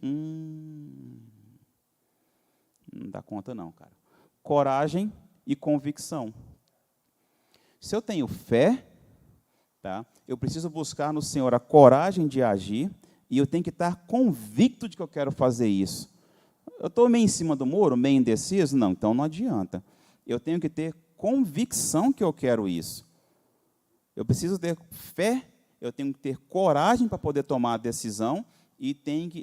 não dá conta não, cara. Coragem e convicção. Se eu tenho fé, tá, eu preciso buscar no Senhor a coragem de agir, e eu tenho que estar convicto de que eu quero fazer isso. Eu estou meio em cima do muro, meio indeciso? Não, então não adianta. Eu tenho que ter convicção que eu quero isso. Eu preciso ter fé, eu tenho que ter coragem para poder tomar a decisão, e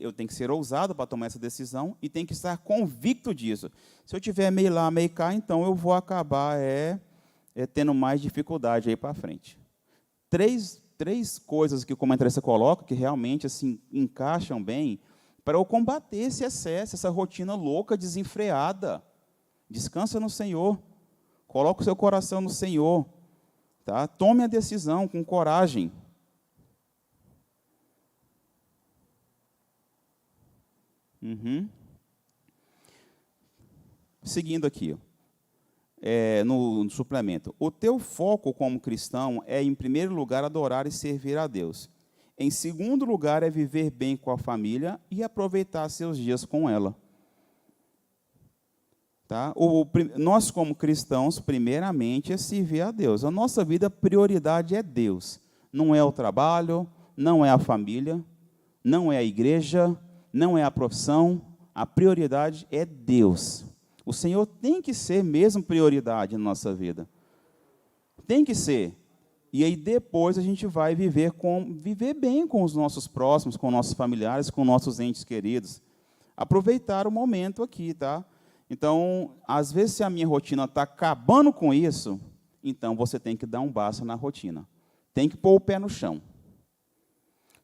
eu tenho que ser ousado para tomar essa decisão, e tenho que estar convicto disso. Se eu estiver meio lá, meio cá, então eu vou acabar tendo mais dificuldade aí para frente. Três coisas que o comentarista coloca, que realmente assim, encaixam bem, para eu combater esse excesso, essa rotina louca, desenfreada. Descansa no Senhor. Coloca o seu coração no Senhor. Tá? Tome a decisão com coragem. Seguindo aqui, no suplemento. O teu foco como cristão é, em primeiro lugar, adorar e servir a Deus. Em segundo lugar, é viver bem com a família e aproveitar seus dias com ela. Tá? Nós, como cristãos, primeiramente, é servir a Deus. A nossa vida, a prioridade é Deus. Não é o trabalho, não é a família, não é a igreja, não é a profissão. A prioridade é Deus. O Senhor tem que ser mesmo prioridade na nossa vida. Tem que ser. E aí depois a gente vai viver bem com os nossos próximos, com nossos familiares, com nossos entes queridos. Aproveitar o momento aqui, tá? Então, às vezes, se a minha rotina está acabando com isso, então você tem que dar um basta na rotina. Tem que pôr o pé no chão.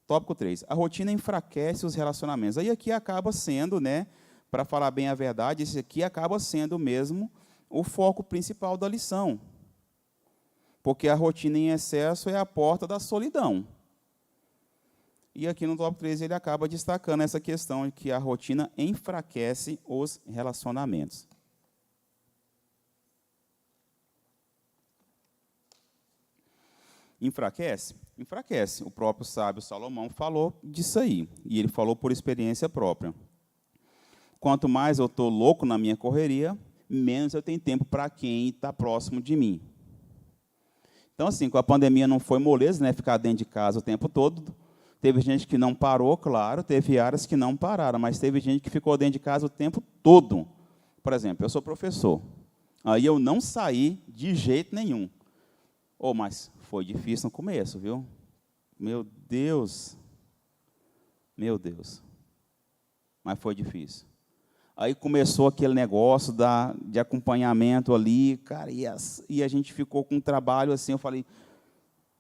Tópico 3. A rotina enfraquece os relacionamentos. Aí aqui acaba sendo, né, para falar bem a verdade, esse aqui acaba sendo mesmo o foco principal da lição. Porque a rotina em excesso é a porta da solidão. E aqui no tópico 3 ele acaba destacando essa questão de que a rotina enfraquece os relacionamentos. Enfraquece? Enfraquece. O próprio sábio Salomão falou disso aí. E ele falou por experiência própria. Quanto mais eu estou louco na minha correria, menos eu tenho tempo para quem está próximo de mim. Então, assim, com a pandemia não foi moleza, né, ficar dentro de casa o tempo todo. Teve gente que não parou, claro, teve áreas que não pararam, mas teve gente que ficou dentro de casa o tempo todo. Por exemplo, eu sou professor. Aí eu não saí de jeito nenhum. Mas foi difícil no começo, viu? Meu Deus. Meu Deus. Mas foi difícil. Aí começou aquele negócio de acompanhamento ali, cara, e a gente ficou com um trabalho assim, eu falei,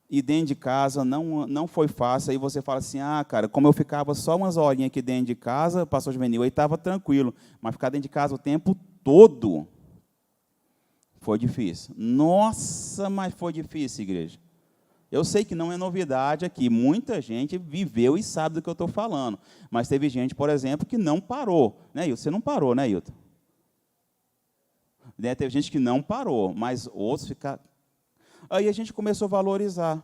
e dentro de casa não foi fácil. Aí você fala assim, cara, como eu ficava só umas horinhas aqui dentro de casa, pastor Juvenil, aí estava tranquilo, mas ficar dentro de casa o tempo todo foi difícil. Nossa, mas foi difícil, igreja. Eu sei que não é novidade aqui, muita gente viveu e sabe do que eu estou falando, mas teve gente, por exemplo, que não parou. Né, Hilton? Você não parou, né, Hilton? Né, teve gente que não parou, mas outros ficaram. Aí a gente começou a valorizar.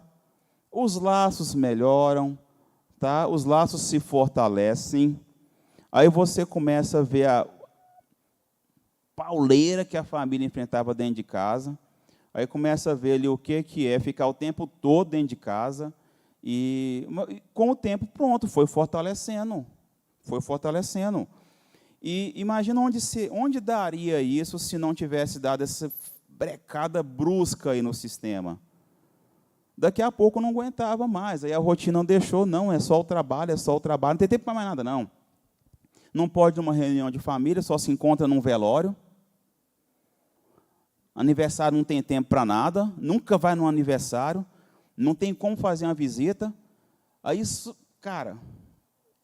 Os laços melhoram, tá? Os laços se fortalecem. Aí você começa a ver a pauleira que a família enfrentava dentro de casa. Aí começa a ver ali o que é ficar o tempo todo dentro de casa. E com o tempo, pronto, foi fortalecendo. Foi fortalecendo. E imagina onde daria isso se não tivesse dado essa brecada brusca aí no sistema. Daqui a pouco não aguentava mais, aí a rotina não deixou, não, é só o trabalho, não tem tempo para mais nada, não. Não pode ir numa reunião de família, só se encontra num velório. Aniversário não tem tempo para nada, nunca vai num aniversário, não tem como fazer uma visita. Aí, cara,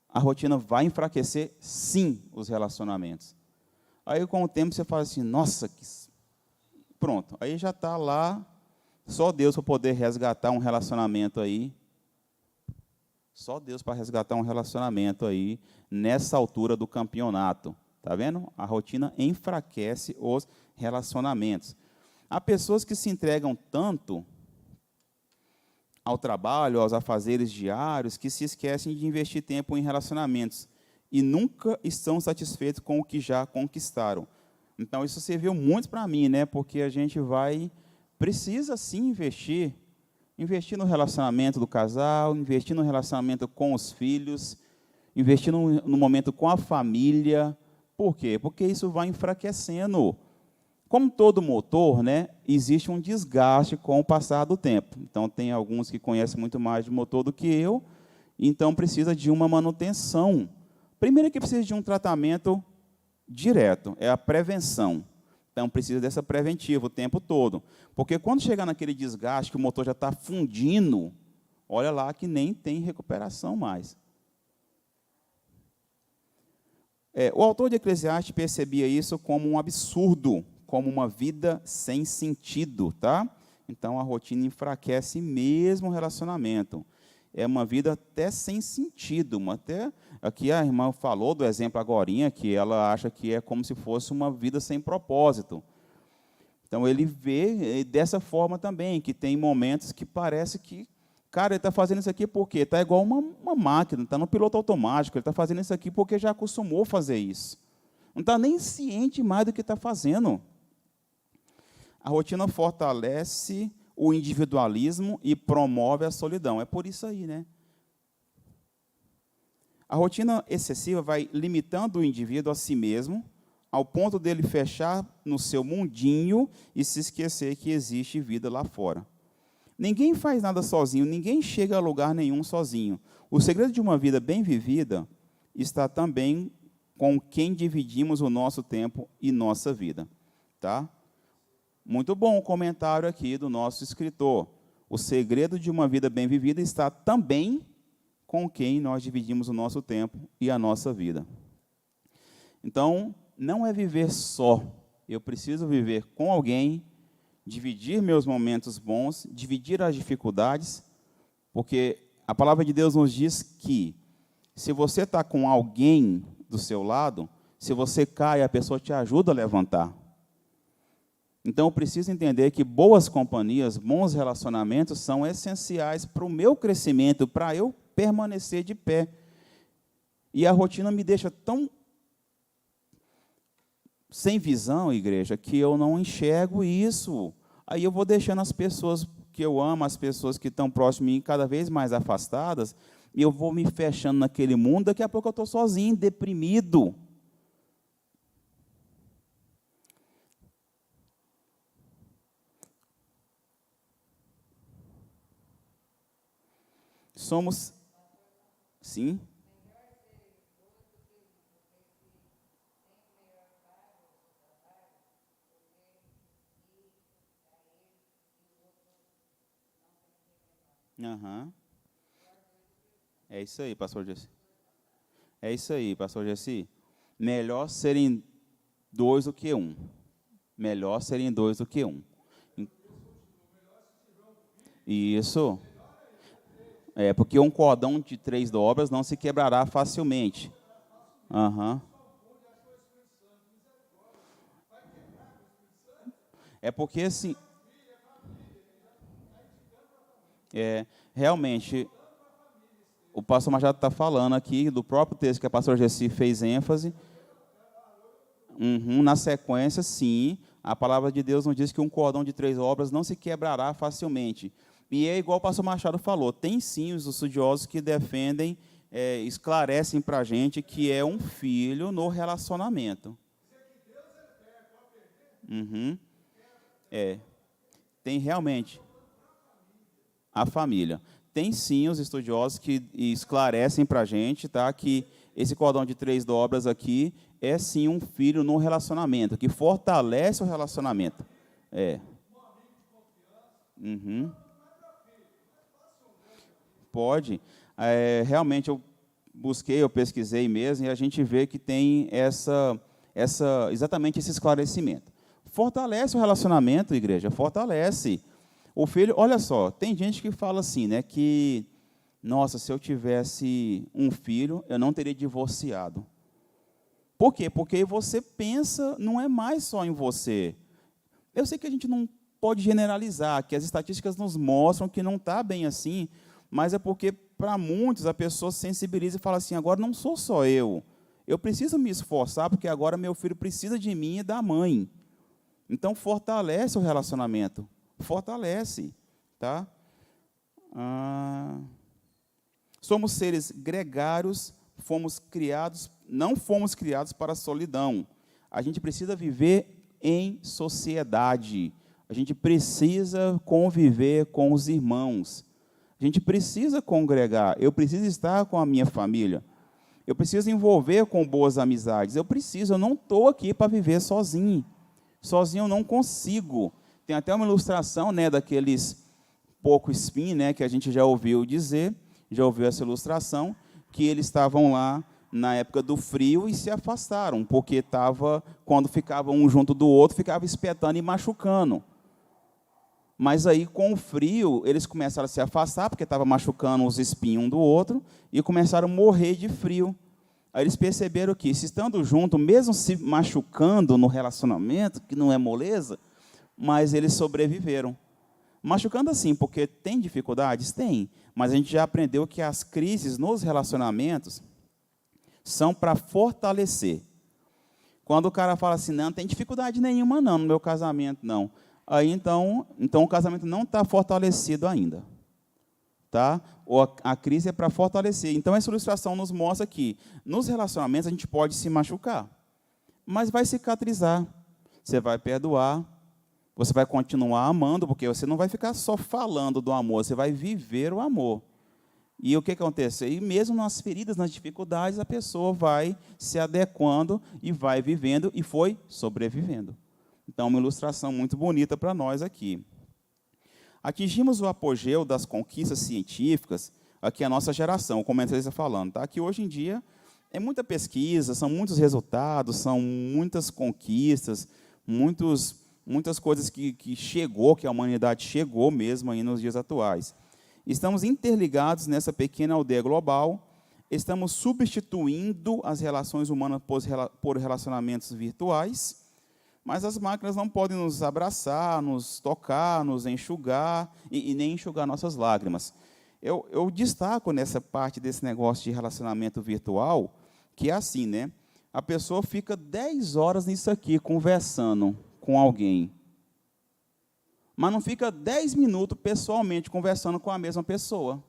a rotina vai enfraquecer, sim, os relacionamentos. Aí, com o tempo, você fala assim, nossa, pronto, aí já está lá Só Deus para poder resgatar um relacionamento aí. Só Deus para resgatar um relacionamento aí nessa altura do campeonato. Tá vendo? A rotina enfraquece os relacionamentos. Há pessoas que se entregam tanto ao trabalho, aos afazeres diários, que se esquecem de investir tempo em relacionamentos e nunca estão satisfeitos com o que já conquistaram. Então, isso serviu muito para mim, né? Porque a gente precisa sim investir no relacionamento do casal, investir no relacionamento com os filhos, investir no momento com a família. Por quê? Porque isso vai enfraquecendo. Como todo motor, né, existe um desgaste com o passar do tempo. Então, tem alguns que conhecem muito mais de motor do que eu, então precisa de uma manutenção. Primeiro que precisa de um tratamento direto, é a prevenção. Então, precisa dessa preventiva o tempo todo. Porque quando chegar naquele desgaste, que o motor já está fundindo, olha lá que nem tem recuperação mais. O autor de Eclesiastes percebia isso como um absurdo, como uma vida sem sentido, tá? Então, a rotina enfraquece mesmo o relacionamento. É uma vida até sem sentido. Aqui a irmã falou do exemplo agorinha, que ela acha que é como se fosse uma vida sem propósito. Então, ele vê dessa forma também, que tem momentos que parece que, cara, ele está fazendo isso aqui porque está igual uma máquina, está no piloto automático, ele está fazendo isso aqui porque já acostumou a fazer isso. Não está nem ciente mais do que está fazendo. A rotina fortalece o individualismo e promove a solidão. É por isso aí, né? A rotina excessiva vai limitando o indivíduo a si mesmo, ao ponto dele fechar no seu mundinho e se esquecer que existe vida lá fora. Ninguém faz nada sozinho, ninguém chega a lugar nenhum sozinho. O segredo de uma vida bem vivida está também com quem dividimos o nosso tempo e nossa vida. Tá? Muito bom o comentário aqui do nosso escritor. O segredo de uma vida bem vivida está também com quem nós dividimos o nosso tempo e a nossa vida. Então, não é viver só. Eu preciso viver com alguém, dividir meus momentos bons, dividir as dificuldades, porque a palavra de Deus nos diz que se você está com alguém do seu lado, se você cai, a pessoa te ajuda a levantar. Então, eu preciso entender que boas companhias, bons relacionamentos são essenciais para o meu crescimento, para eu permanecer de pé. E a rotina me deixa tão sem visão, igreja, que eu não enxergo isso. Aí eu vou deixando as pessoas que eu amo, as pessoas que estão próximas de mim, cada vez mais afastadas, e eu vou me fechando naquele mundo, daqui a pouco eu estou sozinho, deprimido. Somos, sim? Uhum. É isso aí, pastor Jesse. É isso aí, pastor Jesse. Melhor serem dois do que um. Melhor serem dois do que um. Isso. Porque um cordão de 3 dobras não se quebrará facilmente. Uhum. É porque, assim, realmente, o pastor Machado está falando aqui do próprio texto que a pastor Jessi fez ênfase. Na sequência, sim, a palavra de Deus nos diz que um cordão de 3 dobras não se quebrará facilmente. E é igual o pastor Machado falou, tem sim os estudiosos que defendem, esclarecem para a gente que é um filho no relacionamento. Tem realmente a família. Tem sim os estudiosos que esclarecem para a gente, tá, que esse cordão de 3 dobras aqui é sim um filho no relacionamento, que fortalece o relacionamento. Pode. Realmente eu busquei, eu pesquisei mesmo, e a gente vê que tem exatamente esse esclarecimento. Fortalece o relacionamento, igreja, fortalece. O filho, olha só, tem gente que fala assim, né, que, nossa, se eu tivesse um filho, eu não teria divorciado. Por quê? Porque você pensa, não é mais só em você. Eu sei que a gente não pode generalizar, que as estatísticas nos mostram que não está bem assim, mas é porque, para muitos, a pessoa se sensibiliza e fala assim, agora não sou só eu preciso me esforçar, porque agora meu filho precisa de mim e da mãe. Então, fortalece o relacionamento. Fortalece. Tá? Somos seres gregários, não fomos criados para a solidão. A gente precisa viver em sociedade. A gente precisa conviver com os irmãos. A gente precisa congregar. Eu preciso estar com a minha família. Eu preciso envolver com boas amizades. Eu não estou aqui para viver sozinho. Sozinho eu não consigo. Tem até uma ilustração, né, daqueles porco espinho, né, que a gente já ouviu dizer, já ouviu essa ilustração, que eles estavam lá na época do frio e se afastaram, porque quando ficavam um junto do outro, ficava espetando e machucando. Mas aí, com o frio, eles começaram a se afastar, porque estava machucando os espinhos um do outro, e começaram a morrer de frio. Aí eles perceberam que, se estando junto, mesmo se machucando no relacionamento, que não é moleza, mas eles sobreviveram. Machucando assim, porque tem dificuldades? Tem. Mas a gente já aprendeu que as crises nos relacionamentos são para fortalecer. Quando o cara fala assim, não tem dificuldade nenhuma não, no meu casamento, não. Aí, então o casamento não está fortalecido ainda. Tá? Ou a crise é para fortalecer. Então, essa ilustração nos mostra que, nos relacionamentos, a gente pode se machucar, mas vai cicatrizar. Você vai perdoar, você vai continuar amando, porque você não vai ficar só falando do amor, você vai viver o amor. E o que acontece? E mesmo nas feridas, nas dificuldades, a pessoa vai se adequando e vai vivendo e foi sobrevivendo. Então, uma ilustração muito bonita para nós aqui. Atingimos o apogeu das conquistas científicas, aqui a nossa geração, o comentarista falando, tá? Que hoje em dia é muita pesquisa, são muitos resultados, são muitas conquistas, muitas coisas que a humanidade chegou mesmo aí nos dias atuais. Estamos interligados nessa pequena aldeia global, estamos substituindo as relações humanas por relacionamentos virtuais, mas as máquinas não podem nos abraçar, nos tocar, nos enxugar e nem enxugar nossas lágrimas. Eu destaco nessa parte desse negócio de relacionamento virtual, que é assim, né? A pessoa fica 10 horas nisso aqui, conversando com alguém, mas não fica 10 minutos pessoalmente conversando com a mesma pessoa.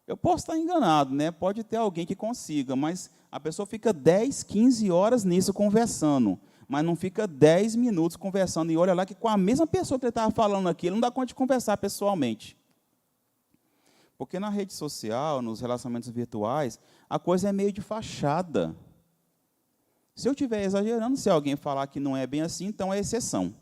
Eu posso estar enganado, né? Pode ter alguém que consiga, mas a pessoa fica 10, 15 horas nisso conversando, mas não fica 10 minutos conversando. E olha lá que com a mesma pessoa que ele estava falando aqui, ele não dá conta de conversar pessoalmente. Porque na rede social, nos relacionamentos virtuais, a coisa é meio de fachada. Se eu estiver exagerando, se alguém falar que não é bem assim, então é exceção.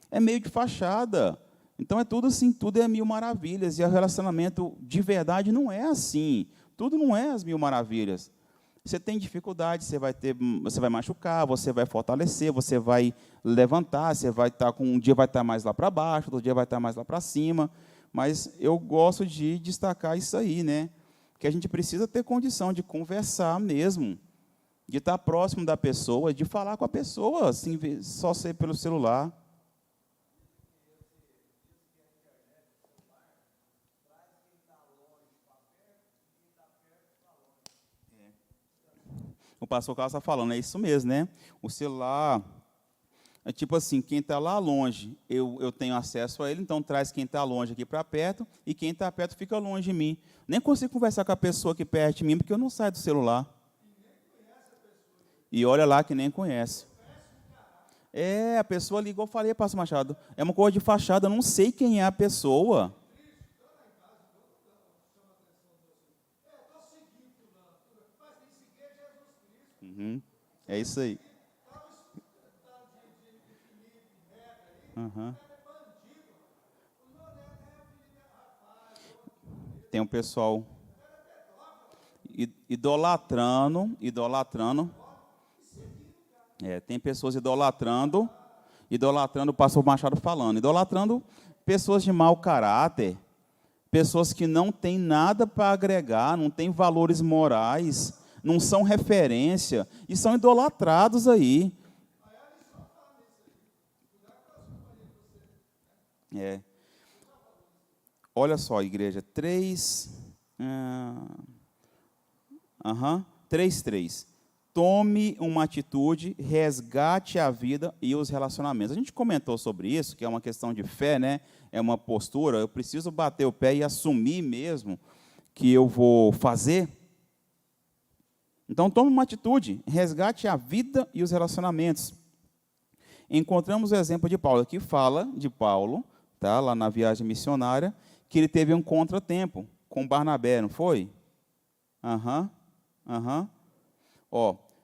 É meio de fachada. Então, é tudo assim, tudo é mil maravilhas. E o relacionamento de verdade não é assim. Tudo não é as mil maravilhas. Você tem dificuldade, você vai machucar, você vai fortalecer, você vai levantar, você vai estar um dia vai estar mais lá para baixo, outro dia vai estar mais lá para cima. Mas eu gosto de destacar isso aí, né? Que a gente precisa ter condição de conversar mesmo, de estar próximo da pessoa, de falar com a pessoa, assim, só ser pelo celular. O pastor Carlos está falando, é isso mesmo, né? O celular, é tipo assim, quem está lá longe, eu tenho acesso a ele, então traz quem está longe aqui para perto, e quem está perto fica longe de mim. Nem consigo conversar com a pessoa aqui perto de mim, porque eu não saio do celular. E olha lá que nem conhece. A pessoa ligou, eu falei, pastor Machado, é uma coisa de fachada, eu não sei quem é a pessoa. É isso aí. Tem um pessoal idolatrando. Tem pessoas idolatrando Idolatrando, o pastor Machado falando, idolatrando pessoas de mau caráter, pessoas que não têm nada para agregar, não têm valores morais, não são referência, e são idolatrados aí. Olha só, igreja, 3:3. Tome uma atitude, resgate a vida e os relacionamentos. A gente comentou sobre isso, que é uma questão de fé, né? É uma postura. Eu preciso bater o pé e assumir mesmo que eu vou fazer. Então, tome uma atitude, resgate a vida e os relacionamentos. Encontramos o exemplo de Paulo, que fala de Paulo, tá? Lá na viagem missionária, que ele teve um contratempo com Barnabé, não foi?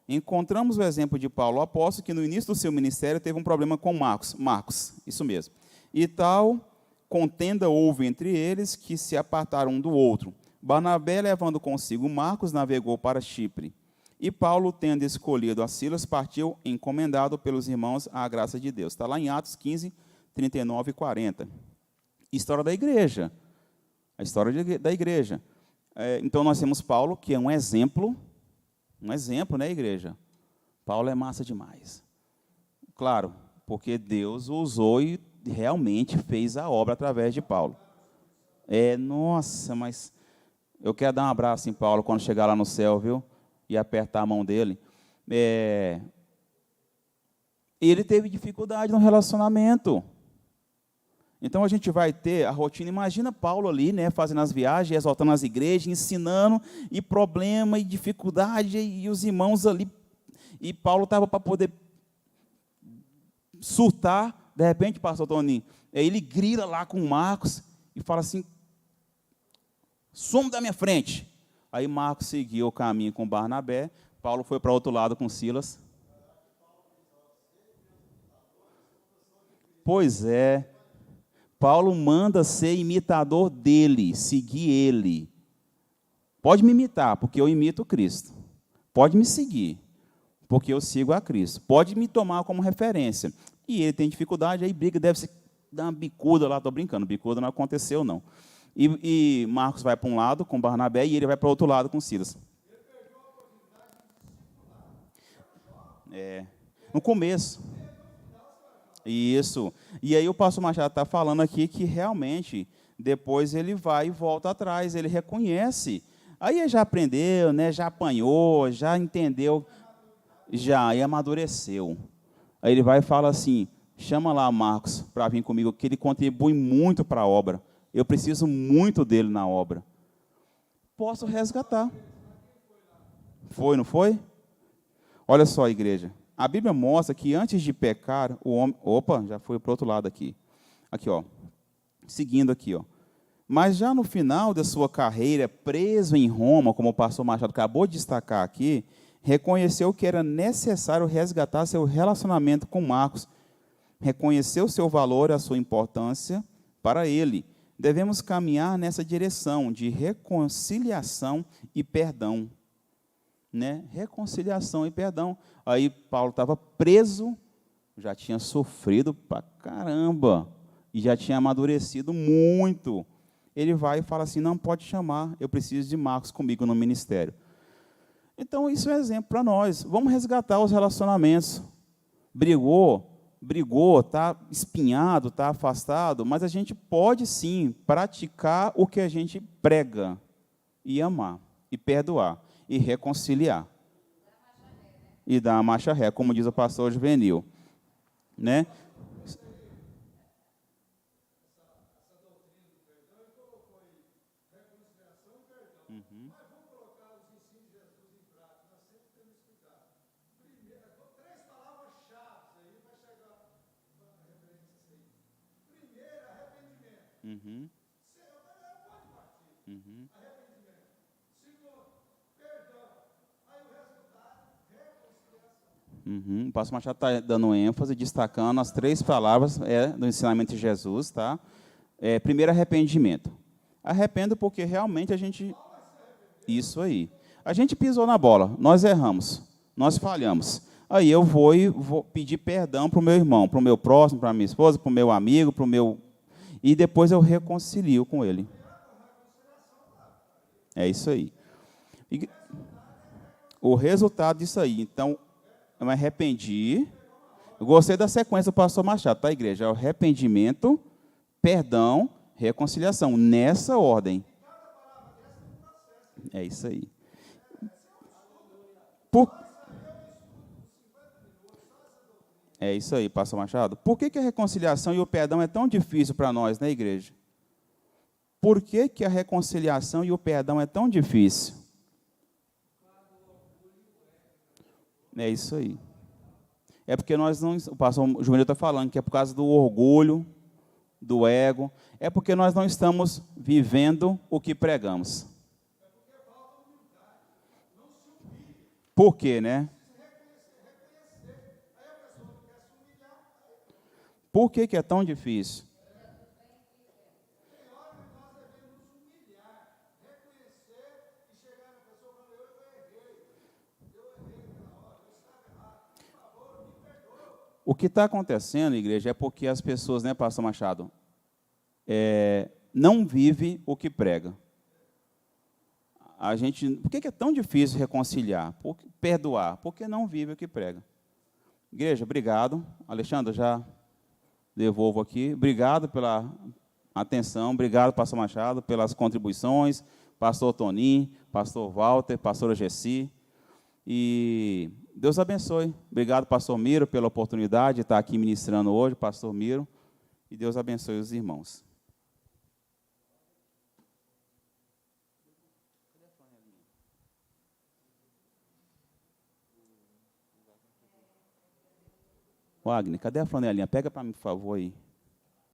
Encontramos o exemplo de Paulo, o apóstolo, que no início do seu ministério teve um problema com Marcos, isso mesmo. E tal contenda houve entre eles, que se apartaram um do outro. Barnabé, levando consigo Marcos, navegou para Chipre. E Paulo, tendo escolhido a Silas, partiu encomendado pelos irmãos à graça de Deus. Está lá em Atos 15, 39 e 40. História da igreja. A história da igreja. Então, nós temos Paulo, que é um exemplo, né, igreja? Paulo é massa demais. Claro, porque Deus o usou e realmente fez a obra através de Paulo. Nossa, mas eu quero dar um abraço em Paulo quando chegar lá no céu, viu? E apertar a mão dele. Ele teve dificuldade no relacionamento. Então, a gente vai ter a rotina. Imagina Paulo ali, né, fazendo as viagens, exaltando as igrejas, ensinando, e problema, e dificuldade, e os irmãos ali. E Paulo estava para poder surtar. De repente, pastor Toninho, ele grita lá com Marcos e fala assim: some da minha frente. Aí Marcos seguiu o caminho com Barnabé, Paulo foi para o outro lado com Silas. Pois é, Paulo manda ser imitador dele, seguir ele. Pode me imitar, porque eu imito Cristo. Pode me seguir, porque eu sigo a Cristo. Pode me tomar como referência. E ele tem dificuldade, aí briga, deve se dar uma bicuda lá, estou brincando, bicuda não aconteceu, não. E Marcos vai para um lado com Barnabé e ele vai para o outro lado com Silas. No começo. Isso. E aí o pastor Machado está falando aqui que realmente depois ele vai e volta atrás, ele reconhece. Aí ele já aprendeu, né, já apanhou, já entendeu, já, e amadureceu. Aí ele vai e fala assim: chama lá Marcos para vir comigo, que ele contribui muito para a obra. Eu preciso muito dele na obra. Posso resgatar. Foi, não foi? Olha só, igreja. A Bíblia mostra que antes de pecar, o homem... Opa, já foi para o outro lado aqui. Aqui, ó. Seguindo aqui, ó. Mas já no final da sua carreira, preso em Roma, como o pastor Machado acabou de destacar aqui, reconheceu que era necessário resgatar seu relacionamento com Marcos. Reconheceu seu valor e a sua importância para ele. Devemos caminhar nessa direção de reconciliação e perdão. Né? Reconciliação e perdão. Aí Paulo estava preso, já tinha sofrido pra caramba, e já tinha amadurecido muito. Ele vai e fala assim: não pode chamar, eu preciso de Marcos comigo no ministério. Então, isso é exemplo para nós. Vamos resgatar os relacionamentos. Brigou, está espinhado, está afastado, mas a gente pode sim praticar o que a gente prega, e amar, e perdoar, e reconciliar. E dar uma marcha ré, como diz o pastor Juvenil. Né? Uhum. Uhum. Uhum. O pastor Machado está dando ênfase, destacando as 3 palavras do ensinamento de Jesus. Tá? Primeiro, arrependimento. Arrependo porque realmente a gente... Isso aí. A gente pisou na bola, nós erramos, nós falhamos. aí eu vou pedir perdão para o meu irmão, para o meu próximo, para a minha esposa, para o meu amigo, para o meu... E depois eu reconcilio com ele. É isso aí. E o resultado disso aí, então, eu me arrependi. Eu gostei da sequência do pastor Machado, tá, igreja? É o arrependimento, perdão, reconciliação, nessa ordem. É isso aí. É isso aí, pastor Machado. Por que a reconciliação e o perdão é tão difícil para nós, né, igreja? Por que a reconciliação e o perdão é tão difícil? É isso aí. É porque nós não... O pastor Juvenil está falando que é por causa do orgulho, do ego. É porque nós não estamos vivendo o que pregamos. Por quê, né? Por que é tão difícil? O que está acontecendo, igreja, é porque as pessoas, né, pastor Machado, não vivem o que prega. Por que é tão difícil reconciliar? Perdoar? Porque não vive o que prega. Igreja, obrigado. Alexandre, já devolvo aqui. Obrigado pela atenção. Obrigado, pastor Machado, pelas contribuições. Pastor Toninho, pastor Walter, pastora Gessi. E Deus abençoe. Obrigado, pastor Miro, pela oportunidade de estar aqui ministrando hoje, pastor Miro. E Deus abençoe os irmãos. Wagner, cadê a flanelinha? Pega para mim, por favor, aí.